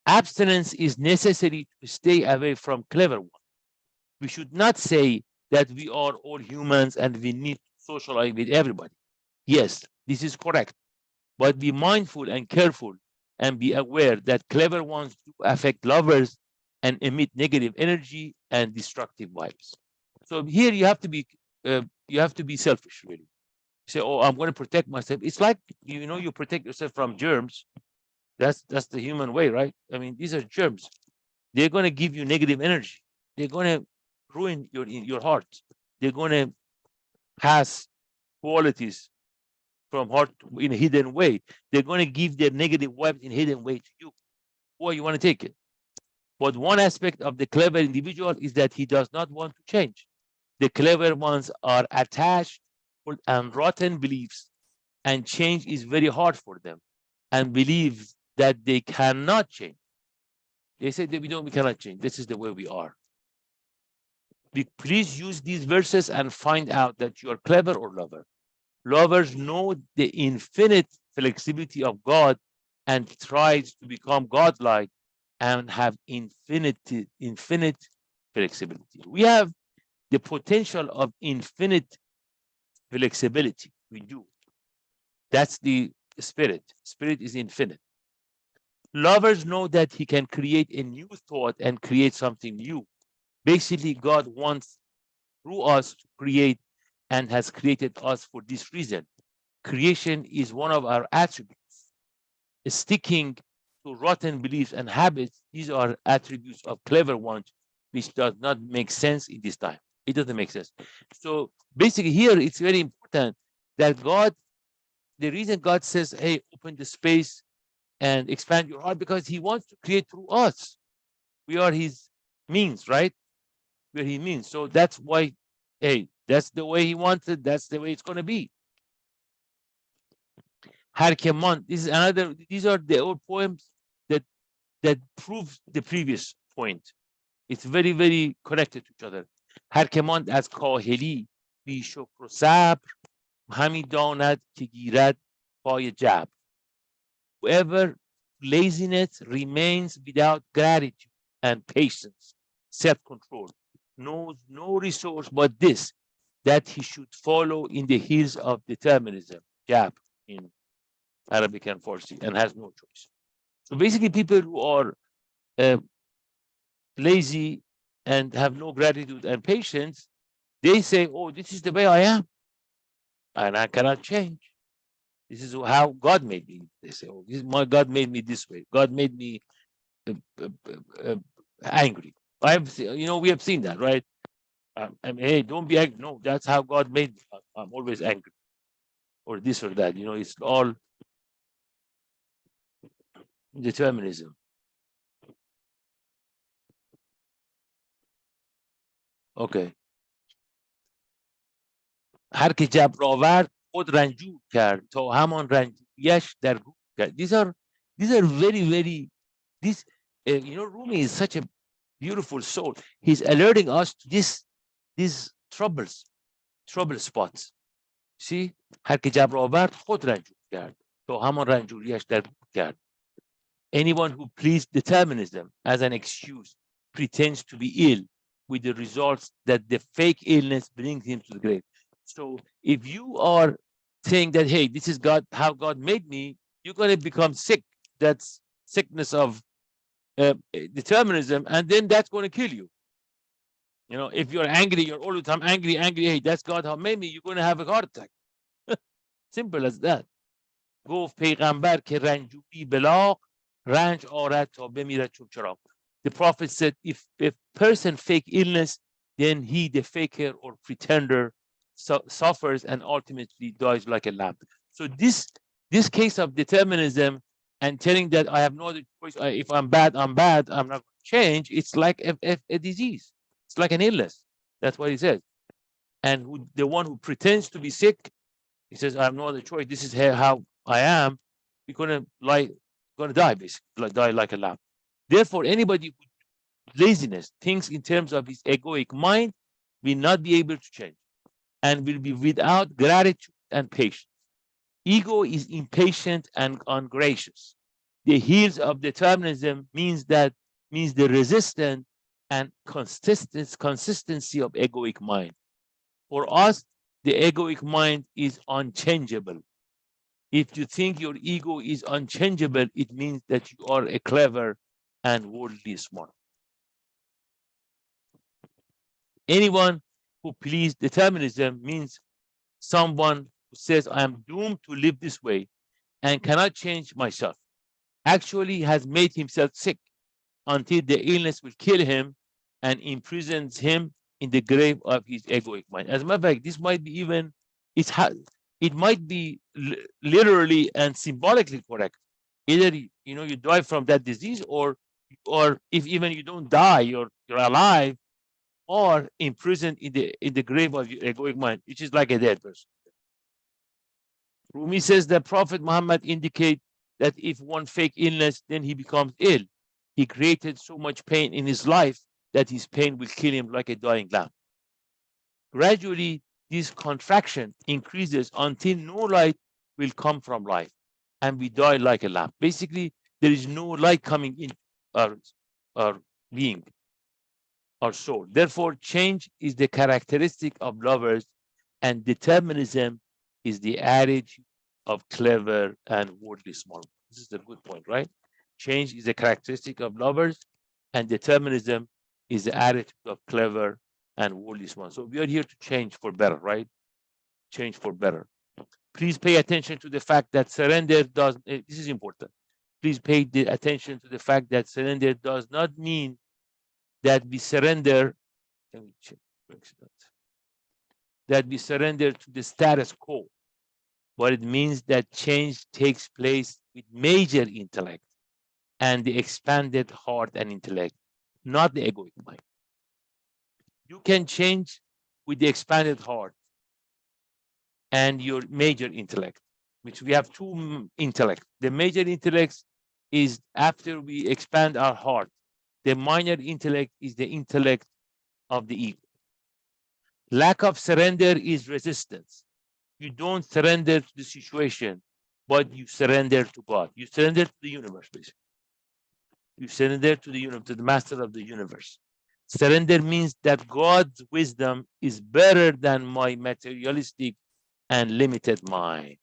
Abstinence is necessary to stay away from clever ones. We should not say that we are all humans and we need to socialize with everybody. Yes, this is correct. But be mindful and careful and be aware that clever ones do affect lovers and emit negative energy and destructive vibes. So here you have to be selfish, really. You say, oh, I'm going to protect myself. It's like, you protect yourself from germs. That's the human way, right? I mean, these are germs. They're going to give you negative energy. They're going to ruin your heart. They're going to pass qualities from heart in a hidden way. They're going to give their negative vibes in a hidden way to you. Or you want to take it. But one aspect of the clever individual is that he does not want to change. The clever ones are attached and rotten beliefs, and change is very hard for them, and believe that they cannot change. They say that we cannot change. This is the way we are. Please use these verses and find out that you are clever or lover. Lovers know the infinite flexibility of God and tries to become godlike and have infinite flexibility. We have the potential of infinite flexibility. We do. That's the spirit. Spirit is infinite. Lovers know that he can create a new thought and create something new. Basically, God wants through us to create and has created us for this reason. Creation is one of our attributes. Sticking to rotten beliefs and habits, these are attributes of clever ones, which does not make sense in this time. It doesn't make sense. So basically here, it's very important that the reason God says, hey, open the space and expand your heart, because he wants to create through us. We are his means, right? We're his means. So that's why, hey, that's the way he wants it. That's the way it's going to be. Harkeman, these are the old poems that prove the previous point. It's very, very connected to each other. Harkeman از کاهلی بی شکر و صبر همی داند که گیرد پای جبر. Whoever laziness remains without gratitude and patience, self-control, knows no resource but this, that he should follow in the heels of determinism, jab in Arabic and Farsi, and has no choice. So basically, people who are lazy and have no gratitude and patience, they say, oh, this is the way I am, and I cannot change. This is how God made me. They say, oh, this is my God made me this way. God made me angry. We have seen that, right? I mean, hey, don't be angry. No, that's how God made me. I'm always angry, or this or that. It's all determinism. Okay. هر که جبر آورد خود رنجور کرد تا همان رنجوریش در گور کرد. These are very, very, this, Rumi is such a beautiful soul. He's alerting us to these trouble spots. See, هر که جبر آورد خود رنجور کرد تا همان رنجوریش در گور کرد. Anyone who pleads determinism as an excuse pretends to be ill, with the results that the fake illness brings him to the grave. So if you are saying that, hey, this is God, how God made me, you're going to become sick. That's sickness of determinism, and then that's going to kill you. If you're angry, you're all the time angry, hey, that's God how made me, you're going to have a heart attack. Simple as that. گفت پیغمبر که رنجوری بلاغ رنج آرد تا بمیرد چون چراغ. The prophet said, if a person fake illness, then he, the faker or pretender, suffers and ultimately dies like a lamb. So this case of determinism and telling that I have no other choice, if I'm bad, I'm bad, I'm not going to change, it's like a disease. It's like an illness. That's what he says. And the one who pretends to be sick, he says, I have no other choice. This is how I am. You're going to die, basically, die like a lamb. Therefore, anybody with laziness thinks in terms of his egoic mind will not be able to change and will be without gratitude and patience. Ego is impatient and ungracious. The heels of determinism means the resistance and consistency of egoic mind. For us, the egoic mind is unchangeable. If you think your ego is unchangeable, it means that you are a clever and worldly smart. Anyone who pleads determinism means someone who says, I am doomed to live this way and cannot change myself. Actually has made himself sick until the illness will kill him and imprisons him in the grave of his egoic mind. As a matter of fact, this might be even, it might be literally and symbolically correct. Either you die from that disease, or if even you don't die, you're alive, or imprisoned in the grave of your egoic mind, which is like a dead person. Rumi says that Prophet Muhammad indicates that if one fake illness, then he becomes ill. He created so much pain in his life that his pain will kill him like a dying lamb. Gradually, this contraction increases until no light will come from life, and we die like a lamb. Basically, there is no light coming in our being, our soul. Therefore, change is the characteristic of lovers, and determinism is the attitude of clever and worldly smart. This is a good point, right? Change is a characteristic of lovers, and determinism is the attitude of clever and worldly smart. So we are here to change for better, right? Change for better. Please pay attention to the fact that surrender does, this is important. Please pay attention to the fact that surrender does not mean that we surrender, that we surrender to the status quo, but it means that change takes place with major intellect and the expanded heart and intellect, not the egoic mind. You can change with the expanded heart and your major intellect, which we have two intellect. The major intellect is after we expand our heart. The minor intellect is the intellect of the ego. Lack of surrender is resistance. You don't surrender to the situation. but you surrender to God. You surrender to the universe, basically. You surrender to the universe, to the master of the universe. Surrender means that God's wisdom is better than my materialistic and limited mind.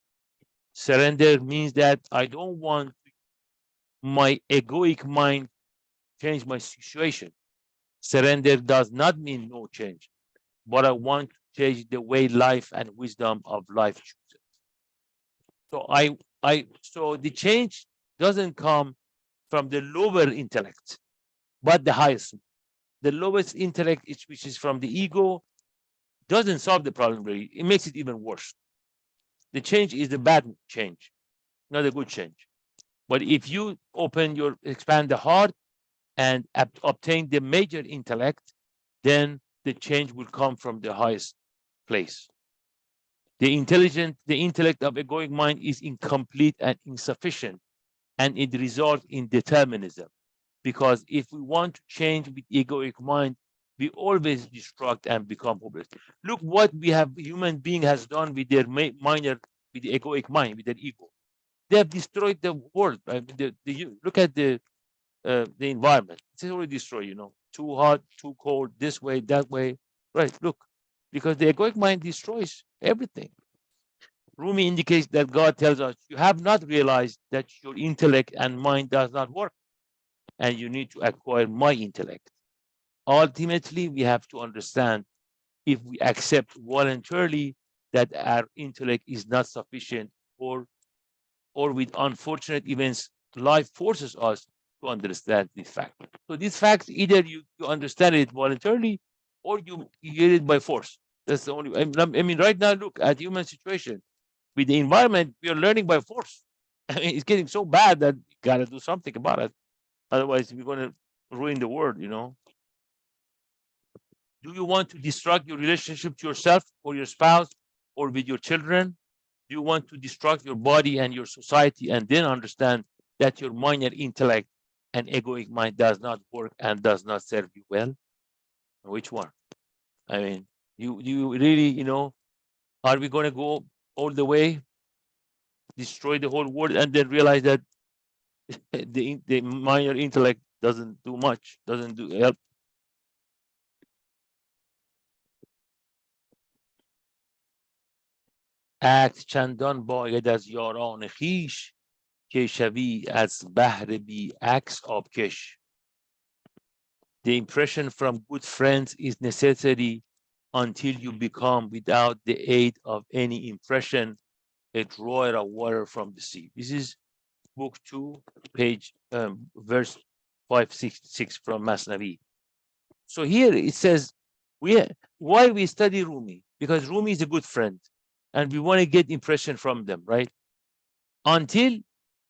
Surrender means that I don't want my egoic mind change my situation. Surrender does not mean no change, but I want to change the way life and wisdom of life chooses. So so the change doesn't come from the lower intellect, but the highest. The lowest intellect, which is from the ego, doesn't solve the problem really. It makes it even worse. The change is the bad change, not a good change. But if you expand the heart and obtain the major intellect, then the change will come from the highest place. The intellect of egoic mind is incomplete and insufficient, and it results in determinism. Because if we want to change with egoic mind, we always destruct and become hopeless. Look what human being has done with their minor, with the egoic mind, with their ego. They have destroyed the world. Right? Look at the environment. It's already destroyed. Too hot, too cold, this way, that way. Right? Look, because the egoic mind destroys everything. Rumi indicates that God tells us, you have not realized that your intellect and mind does not work, and you need to acquire my intellect. Ultimately, we have to understand, if we accept voluntarily that our intellect is not sufficient, or with unfortunate events, life forces us to understand this fact. So these facts, either you understand it voluntarily, or you get it by force. That's the only. I mean, right now, look at human situation with the environment. We are learning by force. I mean, it's getting so bad that you gotta do something about it. Otherwise, we're gonna ruin the world. Do you want to destruct your relationship to yourself or your spouse or with your children? Do you want to destruct your body and your society, and then understand that your minor intellect and egoic mind does not work and does not serve you well? Which one? I mean, you really, are we going to go all the way, destroy the whole world, and then realize that the minor intellect doesn't do much, doesn't do help? عکس چندان باید از یاران خیش که شوی از بحر بی عکس آبکش. The impression from good friends is necessary until you become, without the aid of any impression, a drawer of water from the sea. This is book 2, page verse 566 from Masnavi. So here it says, why we study Rumi? Because Rumi is a good friend, and we want to get impression from them, right? Until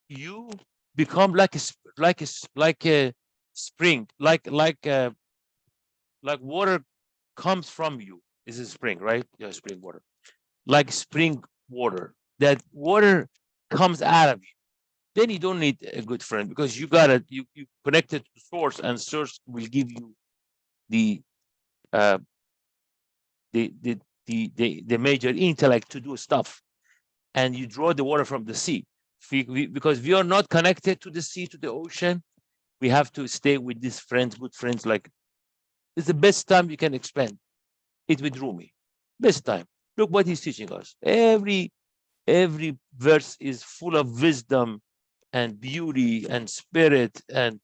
you become like a spring, like water comes from you. This is spring, right? Yeah, spring water. Like spring water. That water comes out of you. Then you don't need a good friend, because you connected to the source, and source will give you the major intellect to do stuff, and you draw the water from the sea. Because we are not connected to the sea, to the ocean, we have to stay with these friends, good friends. Like, it's the best time you can expend it with Rumi. Best time. Look what he's teaching us. Every verse is full of wisdom and beauty and spirit and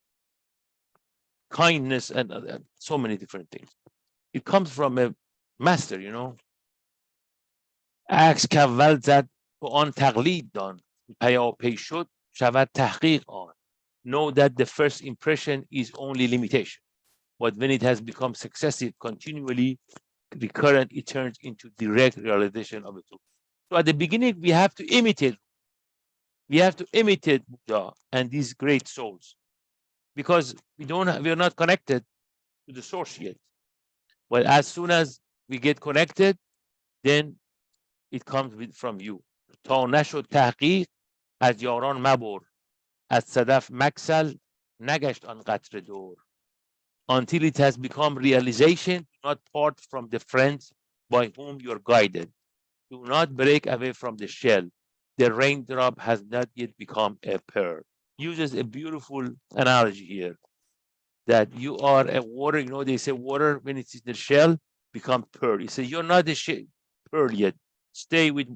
kindness and so many different things. It comes from a master. عکس کاول زد تو آن تقلید دان پیاپی شد شود تحقیق آن. Know that the first impression is only limitation, but when it has become successive, continually recurrent, it turns into direct realization of the truth. So at the beginning, we have to imitate. We have to imitate Buddha and these great souls, because we are not connected to the source yet. But as soon as we get connected, then it comes from you. تا نشد تحقیق از یاران مبر، از صدف مکسل نگشت آن قطره دور. Until it has become realization, do not part from the friends by whom you are guided. Do not break away from the shell. the raindrop has not yet become a pearl. Uses a beautiful analogy here that you are a water. You know, they say water when it's in the shell become pearl. He says you're not a pearl yet. Stay with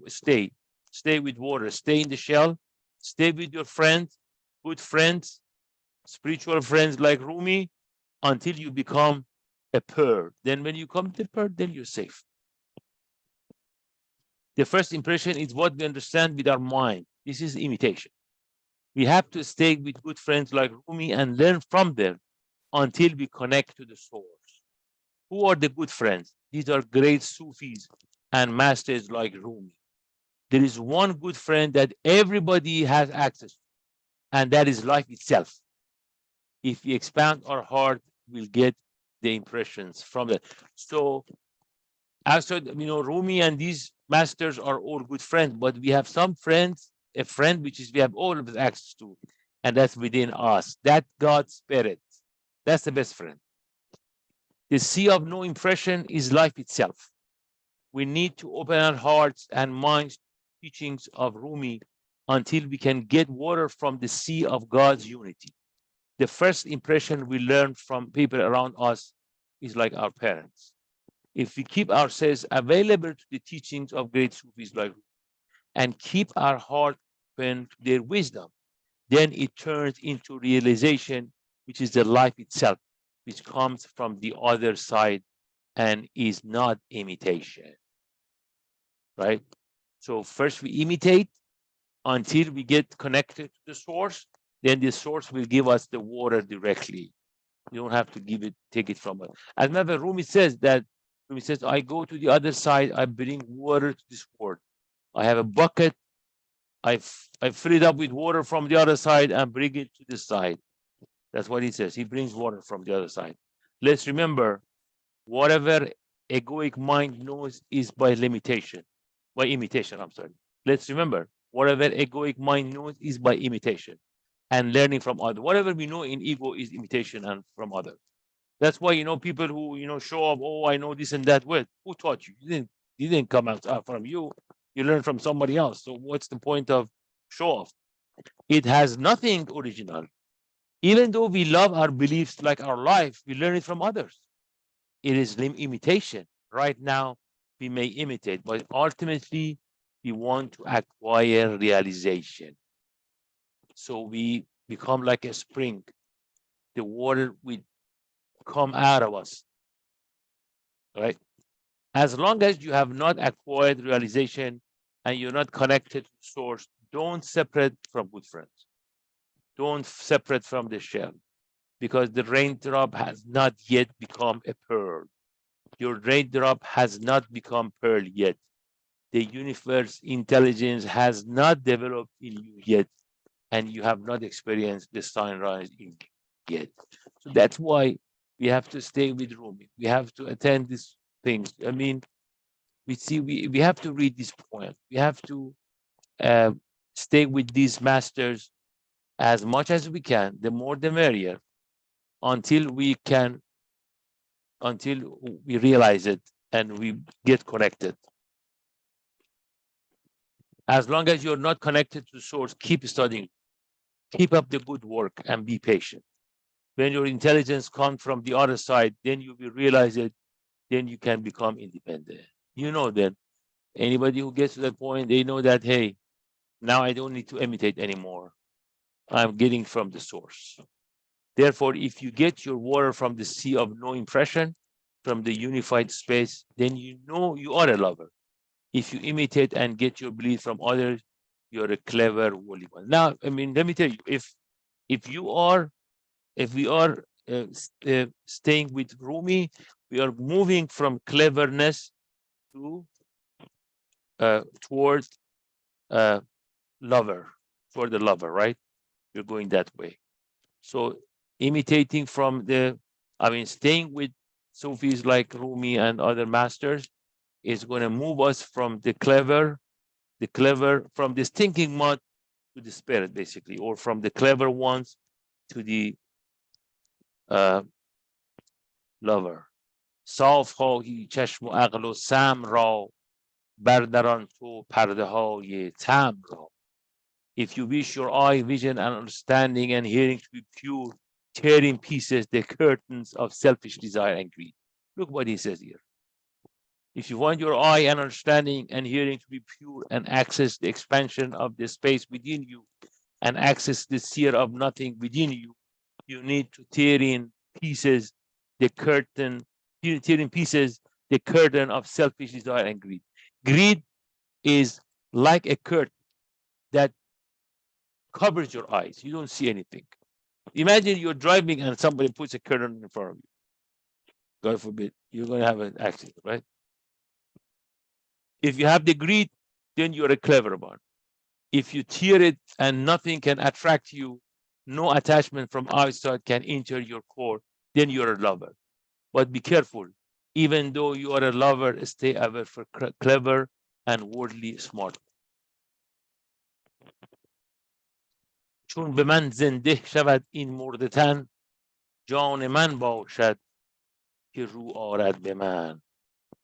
water. Stay in the shell. Stay with your friends, good friends, spiritual friends like Rumi, until you become a pearl. Then when you come to pearl, then you're safe. The first impression is what we understand with our mind. This is imitation. We have to stay with good friends like Rumi and learn from them until we connect to the source. Who are the good friends? These are great Sufis and masters like Rumi. There is one good friend that everybody has access to, and that is life itself. If we expand our heart, we'll get the impressions from that. So, after Rumi and these masters are all good friends, but we have some friends, a friend which is we have all of the access to, and that's within us. That God spirit. That's the best friend. The sea of no impression is life itself. We need to open our hearts and minds to teachings of Rumi until we can get water from the sea of God's unity. The first impression we learn from people around us is like our parents. If we keep ourselves available to the teachings of great Sufis like Rumi and keep our heart open to their wisdom, then it turns into realization, which is the life itself, which comes from the other side and is not imitation. Right? So first we imitate until we get connected to the source, then the source will give us the water directly. You don't have to take it from us. I remember Rumi says, I go to the other side, I bring water to this world. I have a bucket, I fill it up with water from the other side and bring it to this side. That's what he says. He brings water from the other side. Let's remember, whatever egoic mind knows is by imitation. I'm sorry. Let's remember, whatever egoic mind knows is by imitation and learning from others. Whatever we know in ego is imitation and from others. That's why people who show up. Oh, I know this and that. Well, who taught you? You didn't come out from you. You learned from somebody else. So what's the point of show off? It has nothing original. Even though we love our beliefs like our life, we learn it from others. It is imitation. Right now, we may imitate, but ultimately, we want to acquire realization. So we become like a spring. The water will come out of us, right? As long as you have not acquired realization and you're not connected to the source, don't separate from good friends. Don't separate from the shell, because the raindrop has not yet become a pearl. Your raindrop has not become pearl yet. The universe intelligence has not developed in you yet, and you have not experienced the sunrise in you yet. So that's why we have to stay with Rumi. We have to attend these things. I mean, we have to read this poem. We have to stay with these masters as much as we can. The more the merrier, until we realize it and we get connected. As long as you're not connected to source, keep studying, keep up the good work, and be patient. When your intelligence comes from the other side, then you will realize it, then you can become independent. You know that anybody who gets to that point, they know that, hey, now I don't need to imitate anymore. I'm getting from the source. Therefore, if you get your water from the sea of no impression, from the unified space, then you know you are a lover. If you imitate and get your belief from others, you're a clever holy one. Now, I mean, let me tell you, if we are staying with Rumi, we are moving from cleverness to towards lover, for the lover, right? You're going that way. So imitating from staying with Sufis like Rumi and other masters is going to move us from the clever, from this thinking mud to the spirit, basically, or from the clever ones to the lover. صاف خواهی چشم و عقل و سم را بردران تو پرده های طمع را. If you wish your eye, vision, and understanding and hearing to be pure, tear in pieces the curtains of selfish desire and greed. Look what he says here. If you want your eye and understanding and hearing to be pure and access the expansion of the space within you and access the sphere of nothing within you, you need to tear in pieces the curtain, tear in pieces the curtain of selfish desire and greed. Greed is like a curtain that covers your eyes. You don't see anything. Imagine you're driving and somebody puts a curtain in front of you. God forbid, you're going to have an accident, right? If you have the greed, then you're a clever one. If you tear it and nothing can attract you, no attachment from outside can enter your core, then you're a lover. But be careful. Even though you are a lover, stay away for clever and worldly smart. چون به من زنده شود این مرده تن، جان من باشد که رو آرد به من.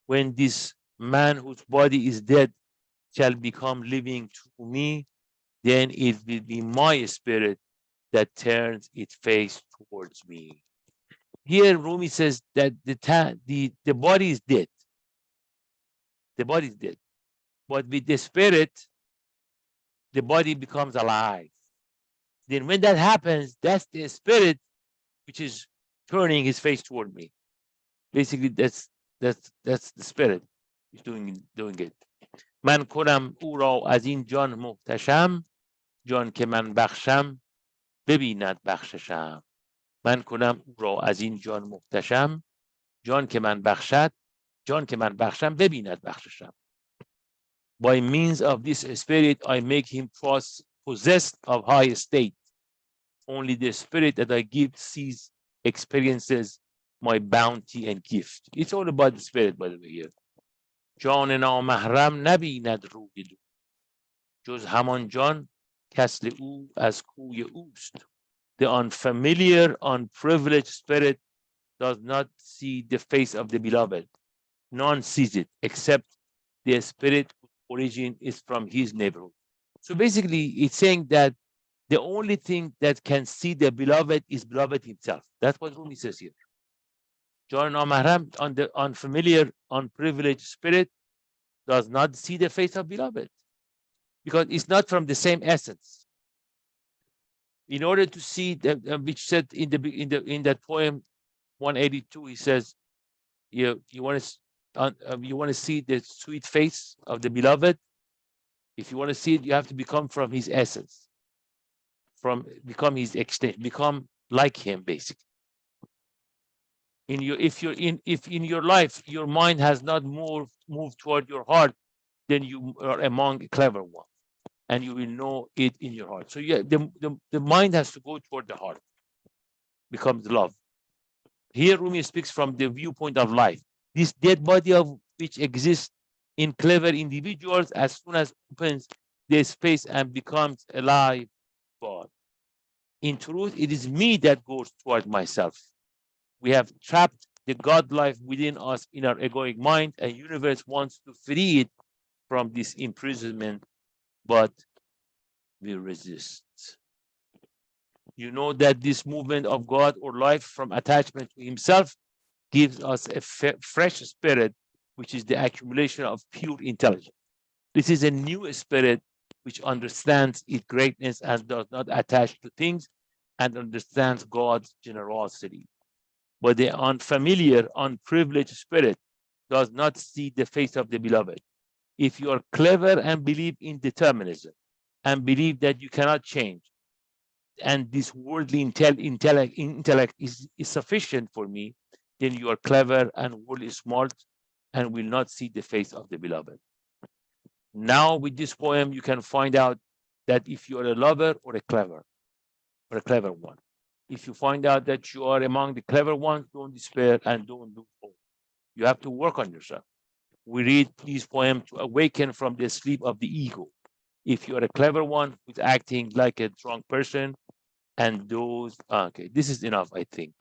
When this man whose body is dead shall become living to me, then it will be my spirit that turns its face towards me. Here Rumi says that the body is dead. The body is dead. But with the spirit, the body becomes alive. Then when that happens, that's the spirit which is turning his face toward me. Basically, that's the spirit is doing it. من کنم او را از این جان محتشم، جان که من بخشم ببیند بخششم. من کنم او را از این جان محتشم، جان که من بخشم ببیند بخششم. By means of this spirit, I make him possessed of high estate. Only the spirit that I give sees, experiences my bounty and gift. It's all about the spirit, by the way, here. جان نامحرم نبیند روی دو، جز همان جان کسل او از کوی اوست. The unfamiliar, unprivileged spirit does not see the face of the beloved. None sees it except the spirit whose origin is from his neighborhood. So basically, it's saying that the only thing that can see the beloved is beloved himself. That's what Rumi says here. John Mahram, on the unfamiliar, unprivileged spirit, does not see the face of beloved because it's not from the same essence. In order to see the, which said in that poem 182, he says, you want to see the sweet face of the beloved. If you want to see it, you have to become from his essence, become his extent, become like him, basically. If in your life your mind has not moved toward your heart, then you are among a clever one, and you will know it in your heart. So yeah, the mind has to go toward the heart, becomes love. Here Rumi speaks from the viewpoint of life. This dead body of which exists in clever individuals, as soon as opens their space and becomes alive God. In truth, it is me that goes toward myself. We have trapped the God life within us in our egoic mind, and universe wants to free it from this imprisonment, but we resist. You know that this movement of God or life from attachment to himself gives us a fresh spirit, which is the accumulation of pure intelligence. This is a new spirit which understands its greatness and does not attach to things and understands God's generosity. But the unfamiliar, unprivileged spirit does not see the face of the beloved. If you are clever and believe in determinism and believe that you cannot change, and this worldly intellect is sufficient for me, then you are clever and worldly smart and will not see the face of the beloved. Now with this poem, you can find out that if you are a lover or a clever one. If you find out that you are among the clever ones, don't despair and don't lose hope. You have to work on yourself. We read this poem to awaken from the sleep of the ego. If you are a clever one who's acting like a drunk person, and those, okay, this is enough, I think.